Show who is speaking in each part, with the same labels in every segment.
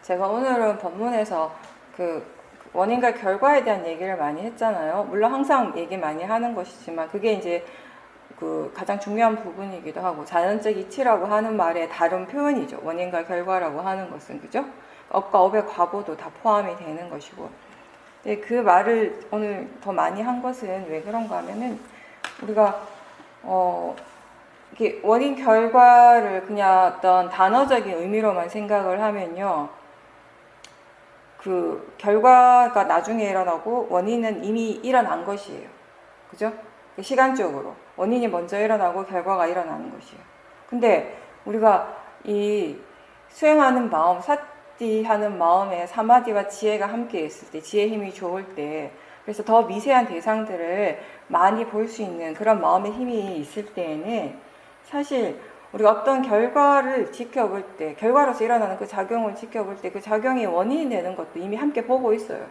Speaker 1: 제가 오늘은 본문에서 그 원인과 결과에 대한 얘기를 많이 했잖아요. 물론 항상 얘기 많이 하는 것이지만 그게 이제 그 가장 중요한 부분이기도 하고 자연적 이치라고 하는 말의 다른 표현이죠. 원인과 결과라고 하는 것은 그죠? 업과 업의 과보도 다 포함이 되는 것이고. 근데 그 말을 오늘 더 많이 한 것은 왜 그런가 하면은 우리가 이렇게 원인 결과를 그냥 어떤 단어적인 의미로만 생각을 하면요. 그 결과가 나중에 일어나고 원인은 이미 일어난 것이에요. 그죠? 시간적으로 원인이 먼저 일어나고 결과가 일어나는 것이에요. 근데 우리가 이 수행하는 마음, 사티하는 마음에 사마디와 지혜가 함께 있을 때, 지혜 힘이 좋을 때, 그래서 더 미세한 대상들을 많이 볼 수 있는 그런 마음의 힘이 있을 때에는 사실 우리가 어떤 결과를 지켜볼 때, 결과로서 일어나는 그 작용을 지켜볼 때 그 작용이 원인이 되는 것도 이미 함께 보고 있어요.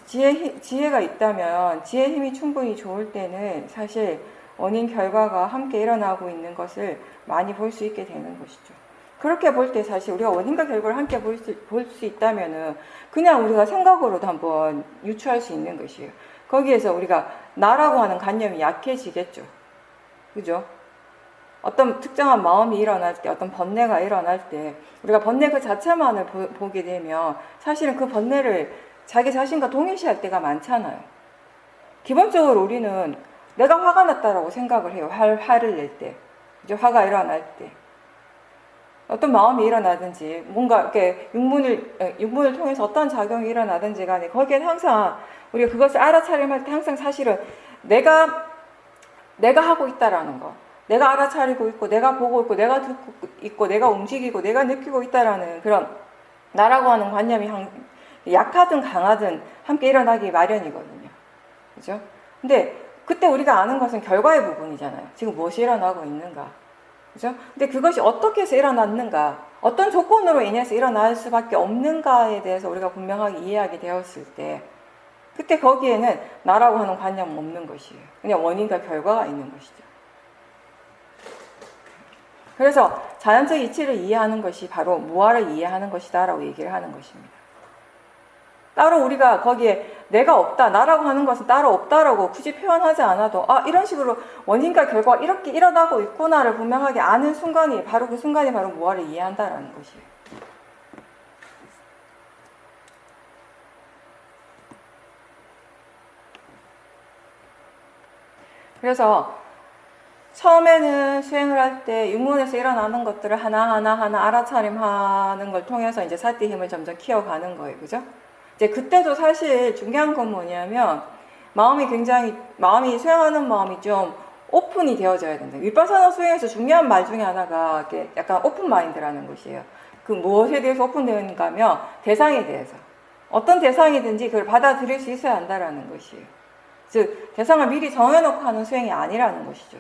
Speaker 1: 지혜가 있다면, 지혜 힘이 충분히 좋을 때는 사실 원인 결과가 함께 일어나고 있는 것을 많이 볼 수 있게 되는 것이죠. 그렇게 볼 때 사실 우리가 원인과 결과를 함께 볼 수 있다면은 그냥 우리가 생각으로도 한번 유추할 수 있는 것이에요. 거기에서 우리가 나라고 하는 관념이 약해지겠죠. 그죠? 어떤 특정한 마음이 일어날 때, 어떤 번뇌가 일어날 때 우리가 번뇌 그 자체만을 보게 되면 사실은 그 번뇌를 자기 자신과 동일시할 때가 많잖아요. 기본적으로 우리는 내가 화가 났다라고 생각을 해요. 화를 낼 때. 그죠? 화가 일어날 때. 어떤 마음이 일어나든지, 뭔가 이렇게 육문을 통해서 어떤 작용이 일어나든지 간에 거기에 항상 우리가 그것을 알아차림할 때 항상 사실은 내가 하고 있다라는 거. 내가 알아차리고 있고, 내가 보고 있고, 내가 듣고 있고, 내가 움직이고, 내가 느끼고 있다라는 그런 나라고 하는 관념이 약하든 강하든 함께 일어나기 마련이거든요. 그죠? 근데 그때 우리가 아는 것은 결과의 부분이잖아요. 지금 무엇이 일어나고 있는가. 그죠? 근데 그것이 어떻게 해서 일어났는가, 어떤 조건으로 인해서 일어날 수밖에 없는가에 대해서 우리가 분명하게 이해하게 되었을 때, 그때 거기에는 나라고 하는 관념은 없는 것이에요. 그냥 원인과 결과가 있는 것이죠. 그래서 자연적 이치를 이해하는 것이 바로 무아를 이해하는 것이다 라고 얘기를 하는 것입니다. 따로 우리가 거기에 내가 없다, 나라고 하는 것은 따로 없다라고 굳이 표현하지 않아도 이런 식으로 원인과 결과가 이렇게 일어나고 있구나를 분명하게 아는 순간이 바로 그 순간이 바로 무아를 이해한다라는 것이에요. 그래서 처음에는 수행을 할 때 육문에서 일어나는 것들을 하나하나 알아차림하는 걸 통해서 이제 사티 힘을 점점 키워가는 거예요. 그죠? 이제 그때도 사실 중요한 건 뭐냐면 마음이 수행하는 마음이 좀 오픈이 되어져야 된다. 윗바사나 수행에서 중요한 말 중에 하나가 이렇게 약간 오픈 마인드라는 것이에요. 그 무엇에 대해서 오픈되는가 하면 대상에 대해서. 어떤 대상이든지 그걸 받아들일 수 있어야 한다라는 것이에요. 즉 대상을 미리 정해놓고 하는 수행이 아니라는 것이죠.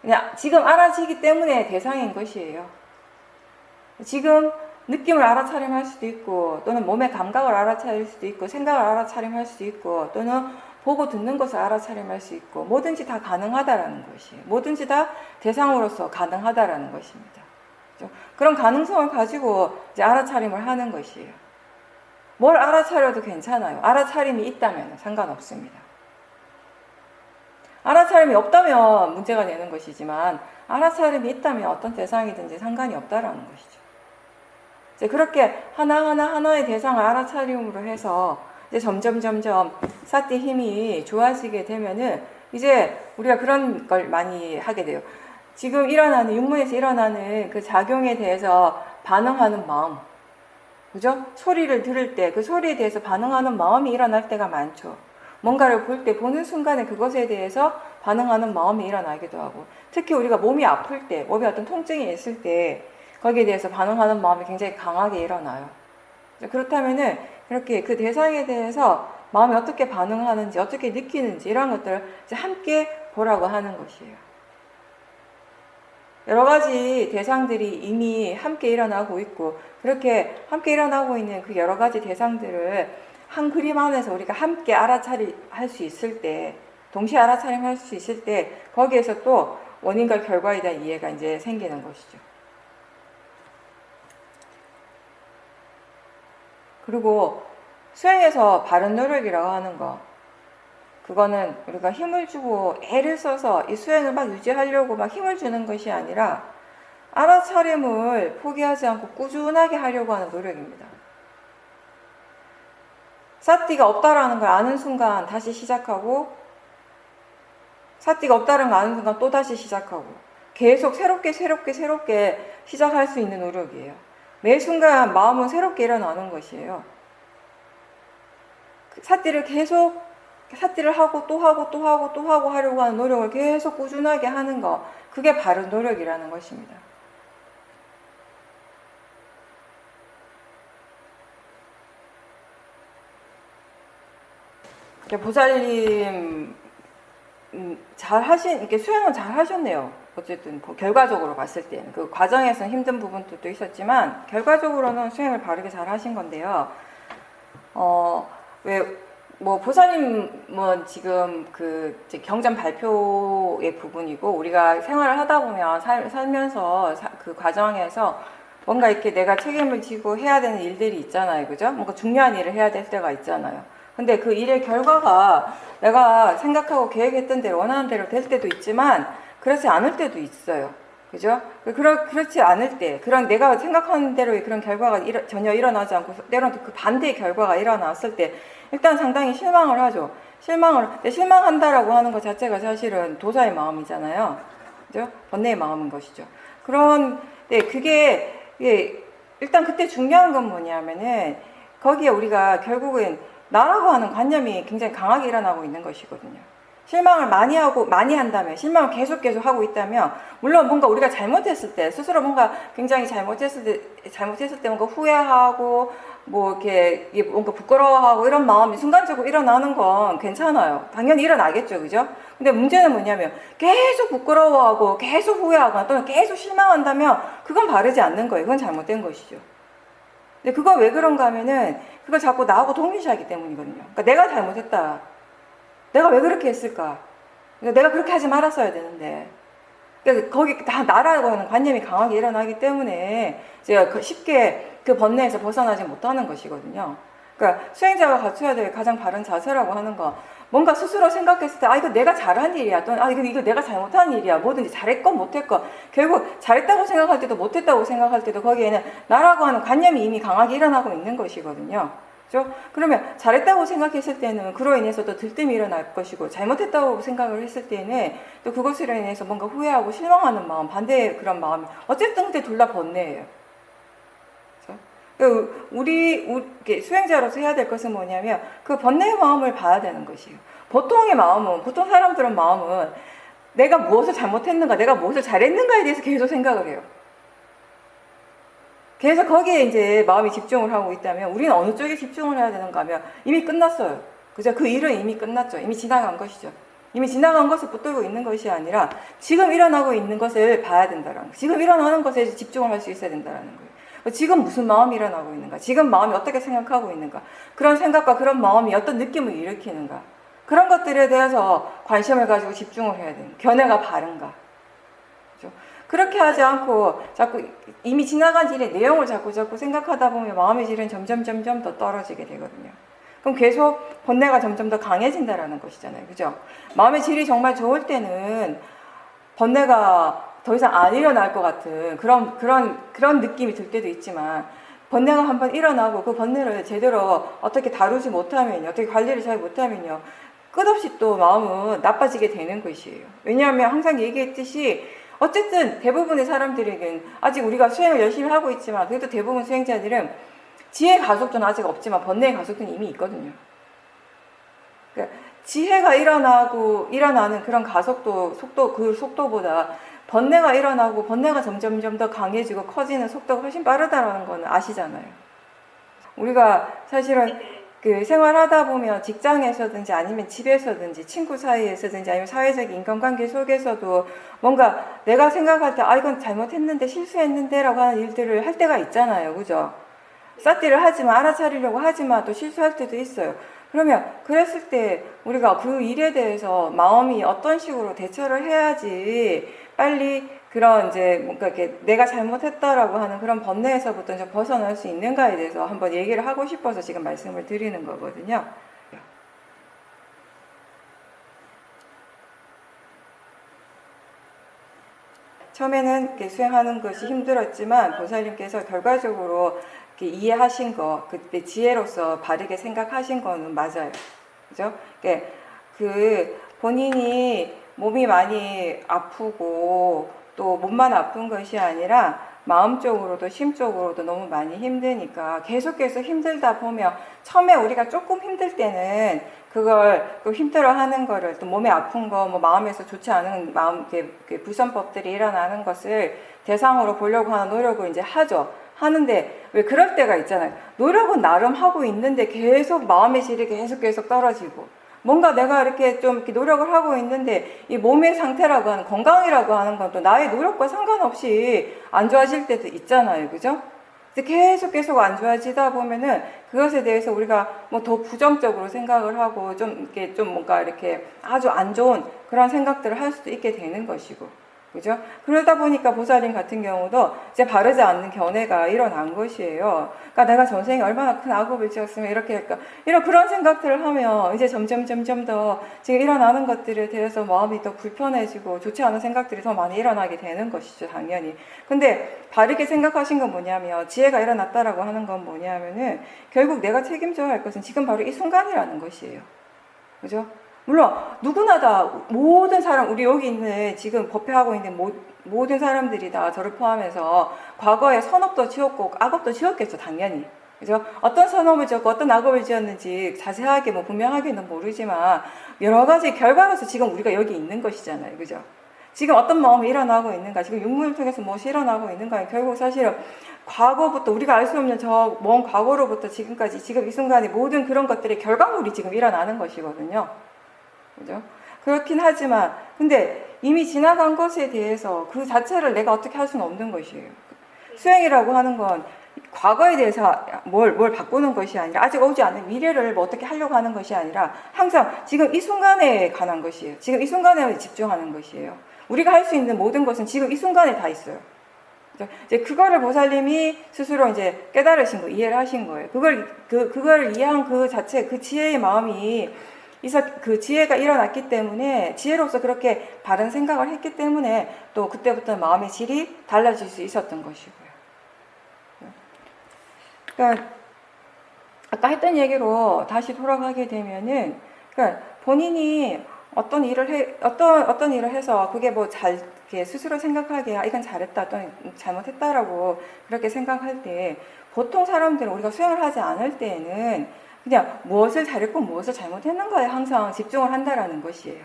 Speaker 1: 그냥 지금 알아지기 때문에 대상인 것이에요. 지금 느낌을 알아차림할 수도 있고, 또는 몸의 감각을 알아차릴 수도 있고, 생각을 알아차림할 수도 있고, 또는 보고 듣는 것을 알아차림할 수 있고, 뭐든지 다 가능하다라는 것이에요. 뭐든지 다 대상으로서 가능하다라는 것입니다. 그런 가능성을 가지고 이제 알아차림을 하는 것이에요. 뭘 알아차려도 괜찮아요. 알아차림이 있다면 상관없습니다. 알아차림이 없다면 문제가 되는 것이지만 알아차림이 있다면 어떤 대상이든지 상관이 없다라는 것이죠. 이제 그렇게 하나의 대상을 알아차림으로 해서 이제 점점 사티 힘이 좋아지게 되면은 이제 우리가 그런 걸 많이 하게 돼요. 지금 육문에서 일어나는 그 작용에 대해서 반응하는 마음. 그죠? 소리를 들을 때 그 소리에 대해서 반응하는 마음이 일어날 때가 많죠. 뭔가를 볼 때 보는 순간에 그것에 대해서 반응하는 마음이 일어나기도 하고, 특히 우리가 몸이 아플 때, 몸에 어떤 통증이 있을 때 거기에 대해서 반응하는 마음이 굉장히 강하게 일어나요. 그렇다면은 그렇게 그 대상에 대해서 마음이 어떻게 반응하는지, 어떻게 느끼는지 이런 것들을 이제 함께 보라고 하는 것이에요. 여러 가지 대상들이 이미 함께 일어나고 있고, 그렇게 함께 일어나고 있는 그 여러 가지 대상들을 한 그림 안에서 우리가 함께 알아차림할 수 있을 때, 동시에 알아차림할 수 있을 때, 거기에서 또 원인과 결과에 대한 이해가 이제 생기는 것이죠. 그리고 수행에서 바른 노력이라고 하는 거, 그거는 우리가 힘을 주고 애를 써서 이 수행을 막 유지하려고 막 힘을 주는 것이 아니라 알아차림을 포기하지 않고 꾸준하게 하려고 하는 노력입니다. 사띠가 없다라는 걸 아는 순간 다시 시작하고, 사띠가 없다는 걸 아는 순간 또 다시 시작하고, 계속 새롭게 시작할 수 있는 노력이에요. 매 순간 마음은 새롭게 일어나는 것이에요. 사띠를 하고 또 하고 하려고 하는 노력을 계속 꾸준하게 하는 거, 그게 바른 노력이라는 것입니다. 보살님 이렇게 수행은 잘 하셨네요. 어쨌든 결과적으로 봤을 때는 그 과정에서는 힘든 부분도 있었지만 결과적으로는 수행을 바르게 잘 하신 건데요. 보살님은 지금 그 경전 발표의 부분이고, 우리가 생활을 하다 보면 살면서 그 과정에서 뭔가 이렇게 내가 책임을 지고 해야 되는 일들이 있잖아요. 그죠? 뭔가 중요한 일을 해야 될 때가 있잖아요. 근데 그 일의 결과가 내가 생각하고 계획했던 대로, 원하는 대로 될 때도 있지만 그렇지 않을 때도 있어요. 그죠? 그렇지 않을 때, 그런 내가 생각하는 대로의 그런 결과가 전혀 일어나지 않고 때로는 그 반대의 결과가 일어났을 때 일단 상당히 실망을 하죠. 실망한다라고 하는 것 자체가 사실은 도사의 마음이잖아요. 그죠? 번뇌의 마음인 것이죠. 그런데 그게 일단 그때 중요한 건 뭐냐면은 거기에 우리가 결국은 나라고 하는 관념이 굉장히 강하게 일어나고 있는 것이거든요. 실망을 많이 한다면, 실망을 계속 하고 있다면, 물론 뭔가 우리가 잘못했을 때, 스스로 뭔가 굉장히 잘못했을 때 뭔가 후회하고, 이렇게 뭔가 부끄러워하고 이런 마음이 순간적으로 일어나는 건 괜찮아요. 당연히 일어나겠죠. 그죠? 근데 문제는 뭐냐면, 계속 부끄러워하고, 계속 후회하거나 또는 계속 실망한다면, 그건 바르지 않는 거예요. 그건 잘못된 것이죠. 근데 그건 왜 그런가 하면은, 그걸 자꾸 나하고 동일시하기 때문이거든요. 그러니까 내가 잘못했다. 내가 왜 그렇게 했을까? 내가 그렇게 하지 말았어야 되는데. 그러니까 거기 다 나라고 하는 관념이 강하게 일어나기 때문에 제가 쉽게 그 번뇌에서 벗어나지 못하는 것이거든요. 그러니까 수행자가 갖춰야 될 가장 바른 자세라고 하는 거, 뭔가 스스로 생각했을 때 이거 내가 잘한 일이야, 또는 이거 내가 잘못한 일이야, 뭐든지 잘했건 못했건, 결국 잘했다고 생각할 때도 못했다고 생각할 때도 거기에는 나라고 하는 관념이 이미 강하게 일어나고 있는 것이거든요. 그렇죠? 그러면 잘했다고 생각했을 때는 그로 인해서 또 들뜸이 일어날 것이고, 잘못했다고 생각을 했을 때는 또 그것으로 인해서 뭔가 후회하고 실망하는 마음, 반대의 그런 마음이 어쨌든 그때 둘 다 번뇌예요. 그렇죠? 우리 수행자로서 해야 될 것은 뭐냐면 그 번뇌의 마음을 봐야 되는 것이에요. 보통 사람들은 마음은 내가 무엇을 잘못했는가, 내가 무엇을 잘했는가에 대해서 계속 생각을 해요. 그래서 거기에 이제 마음이 집중을 하고 있다면, 우리는 어느 쪽에 집중을 해야 되는가 하면 이미 끝났어요. 그죠? 그 일은 이미 끝났죠. 이미 지나간 것이죠. 이미 지나간 것을 붙들고 있는 것이 아니라 지금 일어나고 있는 것을 봐야 된다는 거예요. 지금 일어나는 것에 집중을 할 수 있어야 된다는 거예요. 지금 무슨 마음이 일어나고 있는가? 지금 마음이 어떻게 생각하고 있는가? 그런 생각과 그런 마음이 어떤 느낌을 일으키는가? 그런 것들에 대해서 관심을 가지고 집중을 해야 되는, 견해가 바른가? 그렇죠? 그렇게 하지 않고 자꾸 이미 지나간 일의 내용을 자꾸 생각하다 보면 마음의 질은 점점 더 떨어지게 되거든요. 그럼 계속 번뇌가 점점 더 강해진다라는 것이잖아요. 그죠? 마음의 질이 정말 좋을 때는 번뇌가 더 이상 안 일어날 것 같은 그런 느낌이 들 때도 있지만, 번뇌가 한번 일어나고 그 번뇌를 제대로 어떻게 다루지 못하면요, 어떻게 관리를 잘 못하면요, 끝없이 또 마음은 나빠지게 되는 것이에요. 왜냐하면 항상 얘기했듯이 어쨌든 대부분의 사람들에겐, 아직 우리가 수행을 열심히 하고 있지만 그래도 대부분 수행자들은 지혜 가속도는 아직 없지만 번뇌의 가속도는 이미 있거든요. 그러니까 지혜가 일어나는 그런 가속도, 그 속도보다 번뇌가 일어나고 번뇌가 점점 더 강해지고 커지는 속도가 훨씬 빠르다는 거는 아시잖아요. 우리가 사실은 그 생활하다 보면 직장에서든지 아니면 집에서든지 친구 사이에서든지 아니면 사회적 인간관계 속에서도 뭔가 내가 생각할 때 이건 잘못했는데 실수했는데 라고 하는 일들을 할 때가 있잖아요. 그죠? 삿띠를 하지만, 알아차리려고 하지만 또 실수할 때도 있어요. 그러면 그랬을 때 우리가 그 일에 대해서 마음이 어떤 식으로 대처를 해야지 빨리 그런 이제 뭔가 이렇게 내가 잘못했다라고 하는 그런 번뇌에서부터 좀 벗어날 수 있는가에 대해서 한번 얘기를 하고 싶어서 지금 말씀을 드리는 거거든요. 처음에는 이렇게 수행하는 것이 힘들었지만 보살님께서 결과적으로 이렇게 이해하신 거, 그때 지혜로서 바르게 생각하신 거는 맞아요. 그죠? 그 본인이 몸이 많이 아프고 또 몸만 아픈 것이 아니라 마음적으로도 심적으로도 너무 많이 힘드니까 계속해서 힘들다 보면 처음에 우리가 조금 힘들 때는 그걸 또 힘들어하는 거를 또 몸에 아픈 거, 뭐 마음에서 좋지 않은 마음 불선법들이 일어나는 것을 대상으로 보려고 하는 노력을 이제 하죠. 하는데 왜 그럴 때가 있잖아요. 노력은 나름 하고 있는데 계속 마음의 질이 계속 떨어지고 뭔가 내가 이렇게 좀 이렇게 노력을 하고 있는데 이 몸의 상태라고 하는 건강이라고 하는 건 또 나의 노력과 상관없이 안 좋아질 때도 있잖아요. 그죠? 계속 안 좋아지다 보면은 그것에 대해서 우리가 뭐 더 부정적으로 생각을 하고 좀 이렇게 좀 뭔가 이렇게 아주 안 좋은 그런 생각들을 할 수도 있게 되는 것이고. 그죠? 그러다 보니까 보살님 같은 경우도 이제 바르지 않는 견해가 일어난 것이에요. 그러니까 내가 전생에 얼마나 큰 악업을 지었으면 이렇게 할까. 이런 그런 생각들을 하면 이제 점점 더 지금 일어나는 것들에 대해서 마음이 더 불편해지고 좋지 않은 생각들이 더 많이 일어나게 되는 것이죠, 당연히. 근데 바르게 생각하신 건 뭐냐면 지혜가 일어났다라고 하는 건 뭐냐면은 결국 내가 책임져야 할 것은 지금 바로 이 순간이라는 것이에요. 그죠? 물론 누구나 다 모든 사람 우리 여기 있는 지금 법회하고 있는 모든 사람들이 다 저를 포함해서 과거에 선업도 지었고 악업도 지었겠죠, 당연히. 그죠? 어떤 선업을 지었고 어떤 악업을 지었는지 자세하게 뭐 분명하게는 모르지만 여러 가지 결과로서 지금 우리가 여기 있는 것이잖아요. 그죠? 지금 어떤 마음이 일어나고 있는가, 지금 육문을 통해서 무엇이 일어나고 있는가, 결국 사실은 과거부터 우리가 알 수 없는 저 먼 과거로부터 지금까지 지금 이 순간에 모든 그런 것들의 결과물이 지금 일어나는 것이거든요. 그죠? 그렇긴 하지만 근데 이미 지나간 것에 대해서 그 자체를 내가 어떻게 할 수는 없는 것이에요. 수행이라고 하는 건 과거에 대해서 뭘 바꾸는 것이 아니라 아직 오지 않은 미래를 뭐 어떻게 하려고 하는 것이 아니라 항상 지금 이 순간에 관한 것이에요. 지금 이 순간에 집중하는 것이에요. 우리가 할 수 있는 모든 것은 지금 이 순간에 다 있어요. 이제 그거를 보살님이 스스로 이제 깨달으신 거, 이해를 하신 거예요. 그걸 이해한 그 자체, 그 지혜의 마음이 그 지혜가 일어났기 때문에 지혜로서 그렇게 바른 생각을 했기 때문에 또 그때부터 마음의 질이 달라질 수 있었던 것이고요. 그러니까 아까 했던 얘기로 다시 돌아가게 되면은 그러니까 본인이 어떤 일을 해서 그게 뭐 이렇게 스스로 생각하기에 이건 잘했다 또는 잘못했다라고 그렇게 생각할 때 보통 사람들은 우리가 수행을 하지 않을 때에는 그냥 무엇을 잘했고 무엇을 잘못했는가에 항상 집중을 한다라는 것이에요.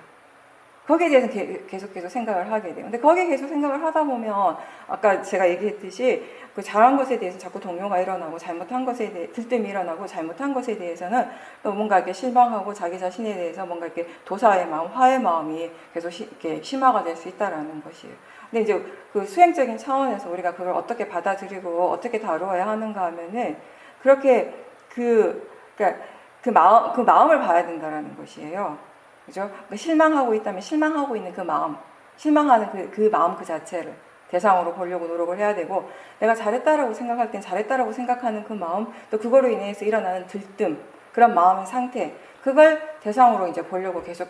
Speaker 1: 거기에 대해서 계속 생각을 하게 돼요. 근데 거기에 계속 생각을 하다 보면 아까 제가 얘기했듯이 그 잘한 것에 대해서 자꾸 동요가 일어나고 잘못한 것에 대해 들뜸이 일어나고 잘못한 것에 대해서는 또 뭔가 이렇게 실망하고 자기 자신에 대해서 뭔가 이렇게 도사의 마음, 화의 마음이 계속 이렇게 심화가 될 수 있다라는 것이에요. 근데 이제 그 수행적인 차원에서 우리가 그걸 어떻게 받아들이고 어떻게 다루어야 하는가 하면은 그렇게 그러니까 그 마음을 봐야 된다라는 것이에요. 그죠? 그러니까 실망하고 있다면 실망하고 있는 그 마음, 실망하는 그 마음 그 자체를 대상으로 보려고 노력을 해야 되고, 내가 잘했다라고 생각할 땐 잘했다라고 생각하는 그 마음, 또 그거로 인해서 일어나는 들뜸, 그런 마음의 상태, 그걸 대상으로 이제 보려고 계속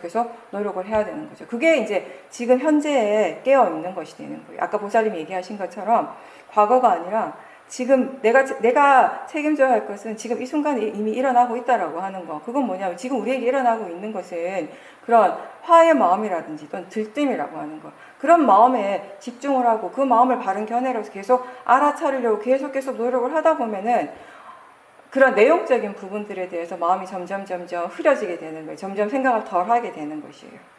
Speaker 1: 노력을 해야 되는 거죠. 그게 이제 지금 현재에 깨어 있는 것이 되는 거예요. 아까 보살님이 얘기하신 것처럼 과거가 아니라 지금 내가 책임져야 할 것은 지금 이 순간에 이미 일어나고 있다라고 하는 거. 그건 뭐냐면 지금 우리에게 일어나고 있는 것은 그런 화의 마음이라든지 또는 들뜸이라고 하는 거. 그런 마음에 집중을 하고 그 마음을 바른 견해로서 계속 알아차리려고 계속 노력을 하다 보면은 그런 내용적인 부분들에 대해서 마음이 점점 흐려지게 되는 거예요. 점점 생각을 덜 하게 되는 것이에요.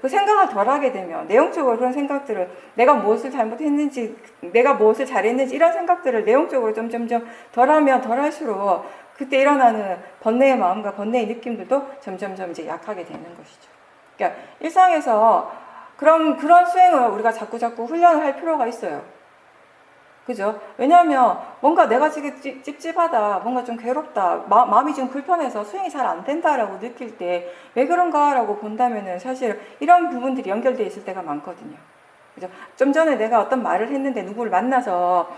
Speaker 1: 그 생각을 덜 하게 되면 내용적으로 그런 생각들을 내가 무엇을 잘못했는지 내가 무엇을 잘했는지 이런 생각들을 내용적으로 점점 덜 하면 덜 할수록 그때 일어나는 번뇌의 마음과 번뇌의 느낌들도 점점 이제 약하게 되는 것이죠. 그러니까 일상에서 그런 수행을 우리가 자꾸 훈련을 할 필요가 있어요. 그죠? 왜냐하면 뭔가 내가 지금 찝찝하다, 뭔가 좀 괴롭다, 마음이 좀 불편해서 수행이 잘 안 된다라고 느낄 때 왜 그런가라고 본다면은 사실 이런 부분들이 연결되어 있을 때가 많거든요. 그죠? 좀 전에 내가 어떤 말을 했는데, 누구를 만나서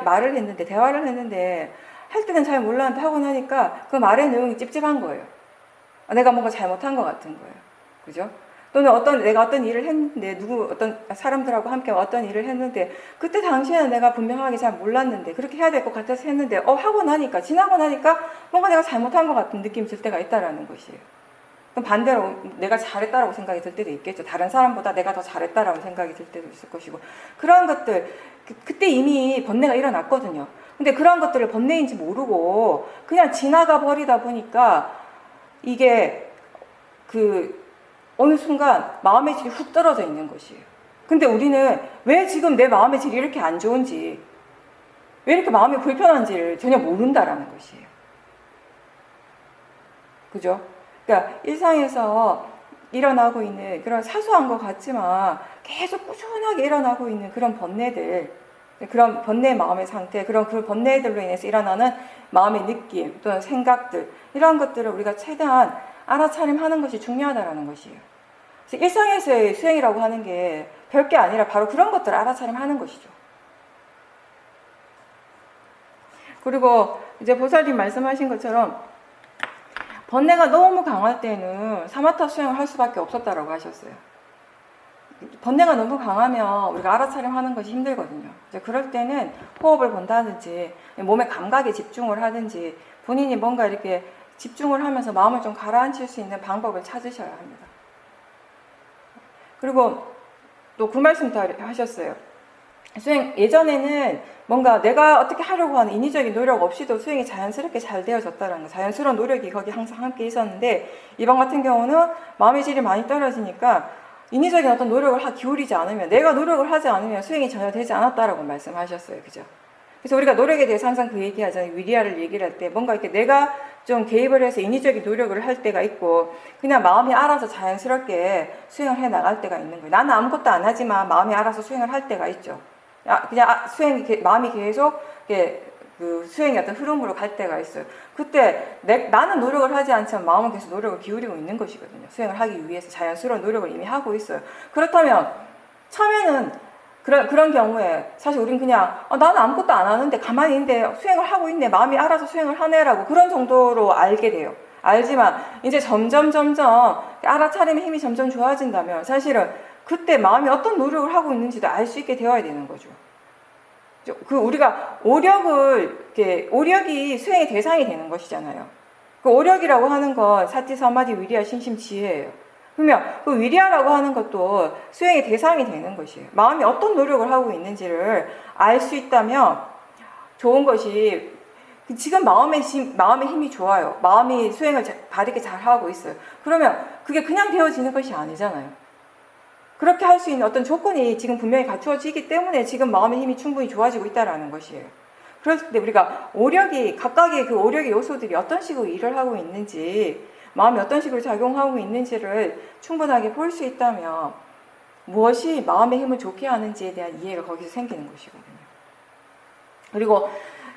Speaker 1: 말을 했는데, 대화를 했는데, 할 때는 잘 몰랐는데 하고 나니까 그 말의 내용이 찝찝한 거예요. 내가 뭔가 잘못한 것 같은 거예요. 그죠? 또는 내가 어떤 일을 했는데, 어떤 사람들하고 함께 어떤 일을 했는데, 그때 당시에는 내가 분명하게 잘 몰랐는데, 그렇게 해야 될 것 같아서 했는데, 지나고 나니까 뭔가 내가 잘못한 것 같은 느낌이 들 때가 있다라는 것이에요. 그럼 반대로 내가 잘했다라고 생각이 들 때도 있겠죠. 다른 사람보다 내가 더 잘했다라고 생각이 들 때도 있을 것이고. 그러한 것들, 그때 이미 번뇌가 일어났거든요. 근데 그러한 것들을 번뇌인지 모르고 그냥 지나가 버리다 보니까 이게 어느 순간 마음의 질이 훅 떨어져 있는 것이에요. 근데 우리는 왜 지금 내 마음의 질이 이렇게 안 좋은지, 왜 이렇게 마음이 불편한지를 전혀 모른다라는 것이에요. 그죠? 그러니까 일상에서 일어나고 있는 그런 사소한 것 같지만 계속 꾸준하게 일어나고 있는 그런 번뇌들, 그런 번뇌의 마음의 상태, 그 번뇌들로 인해서 일어나는 마음의 느낌 또는 생각들, 이런 것들을 우리가 최대한 알아차림하는 것이 중요하다는 것이에요. 그래서 일상에서의 수행이라고 하는 게 별게 아니라 바로 그런 것들을 알아차림하는 것이죠. 그리고 이제 보살님 말씀하신 것처럼 번뇌가 너무 강할 때는 사마타 수행을 할 수밖에 없었다라고 하셨어요. 번뇌가 너무 강하면 우리가 알아차림하는 것이 힘들거든요. 이제 그럴 때는 호흡을 본다든지 몸의 감각에 집중을 하든지 본인이 뭔가 이렇게 집중을 하면서 마음을 좀 가라앉힐 수 있는 방법을 찾으셔야 합니다. 그리고 또 그 말씀도 하셨어요. 수행, 예전에는 뭔가 내가 어떻게 하려고 하는 인위적인 노력 없이도 수행이 자연스럽게 잘 되어졌다는 거, 자연스러운 노력이 거기 항상 함께 있었는데, 이번 같은 경우는 마음의 질이 많이 떨어지니까 인위적인 어떤 노력을 기울이지 않으면, 내가 노력을 하지 않으면 수행이 전혀 되지 않았다라고 말씀하셨어요. 그죠? 그래서 우리가 노력에 대해서 항상 그 얘기하잖아요. 위리아를 얘기를 할 때 뭔가 이렇게 내가 좀 개입을 해서 인위적인 노력을 할 때가 있고, 그냥 마음이 알아서 자연스럽게 수행을 해 나갈 때가 있는 거예요. 나는 아무것도 안 하지만 마음이 알아서 수행을 할 때가 있죠. 그냥 마음이 계속 그 수행의 어떤 흐름으로 갈 때가 있어요. 그때 나는 노력을 하지 않지만 마음은 계속 노력을 기울이고 있는 것이거든요. 수행을 하기 위해서 자연스러운 노력을 이미 하고 있어요. 그렇다면 처음에는 그런 경우에 사실 우린 그냥 나는 아무것도 안 하는데 가만히 있는데 수행을 하고 있네, 마음이 알아서 수행을 하네라고 그런 정도로 알게 돼요. 알지만 이제 점점 알아차림의 힘이 점점 좋아진다면 사실은 그때 마음이 어떤 노력을 하고 있는지도 알 수 있게 되어야 되는 거죠. 우리가 오력이 수행의 대상이 되는 것이잖아요. 그 오력이라고 하는 건 사티, 사마디, 위리아, 신심, 지혜예요. 그러면 그 위리아라고 하는 것도 수행의 대상이 되는 것이에요. 마음이 어떤 노력을 하고 있는지를 알 수 있다면 좋은 것이, 지금 마음의 힘이 좋아요. 마음이 수행을 바르게 잘 하고 있어요. 그러면 그게 그냥 되어지는 것이 아니잖아요. 그렇게 할 수 있는 어떤 조건이 지금 분명히 갖추어지기 때문에 지금 마음의 힘이 충분히 좋아지고 있다는 것이에요. 그럴 때 우리가 각각의 그 오력의 요소들이 어떤 식으로 일을 하고 있는지, 마음이 어떤 식으로 작용하고 있는지를 충분하게 볼 수 있다면 무엇이 마음의 힘을 좋게 하는지에 대한 이해가 거기서 생기는 것이거든요. 그리고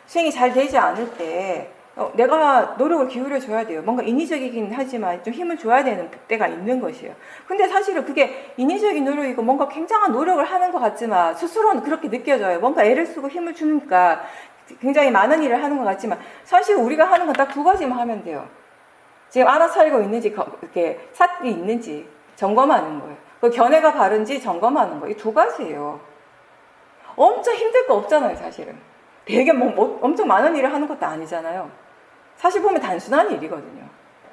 Speaker 1: 수행이 잘 되지 않을 때 내가 노력을 기울여줘야 돼요. 뭔가 인위적이긴 하지만 좀 힘을 줘야 되는 때가 있는 것이에요. 근데 사실은 그게 인위적인 노력이고 뭔가 굉장한 노력을 하는 것 같지만 스스로는 그렇게 느껴져요. 뭔가 애를 쓰고 힘을 주니까 굉장히 많은 일을 하는 것 같지만 사실 우리가 하는 건 딱 두 가지만 하면 돼요. 지금 알아차리고 있는지, 이렇게 삿이 있는지 점검하는 거예요. 그 견해가 바른지 점검하는 거예요. 이 두 가지예요. 엄청 힘들 거 없잖아요, 사실은. 되게 엄청 많은 일을 하는 것도 아니잖아요. 사실 보면 단순한 일이거든요.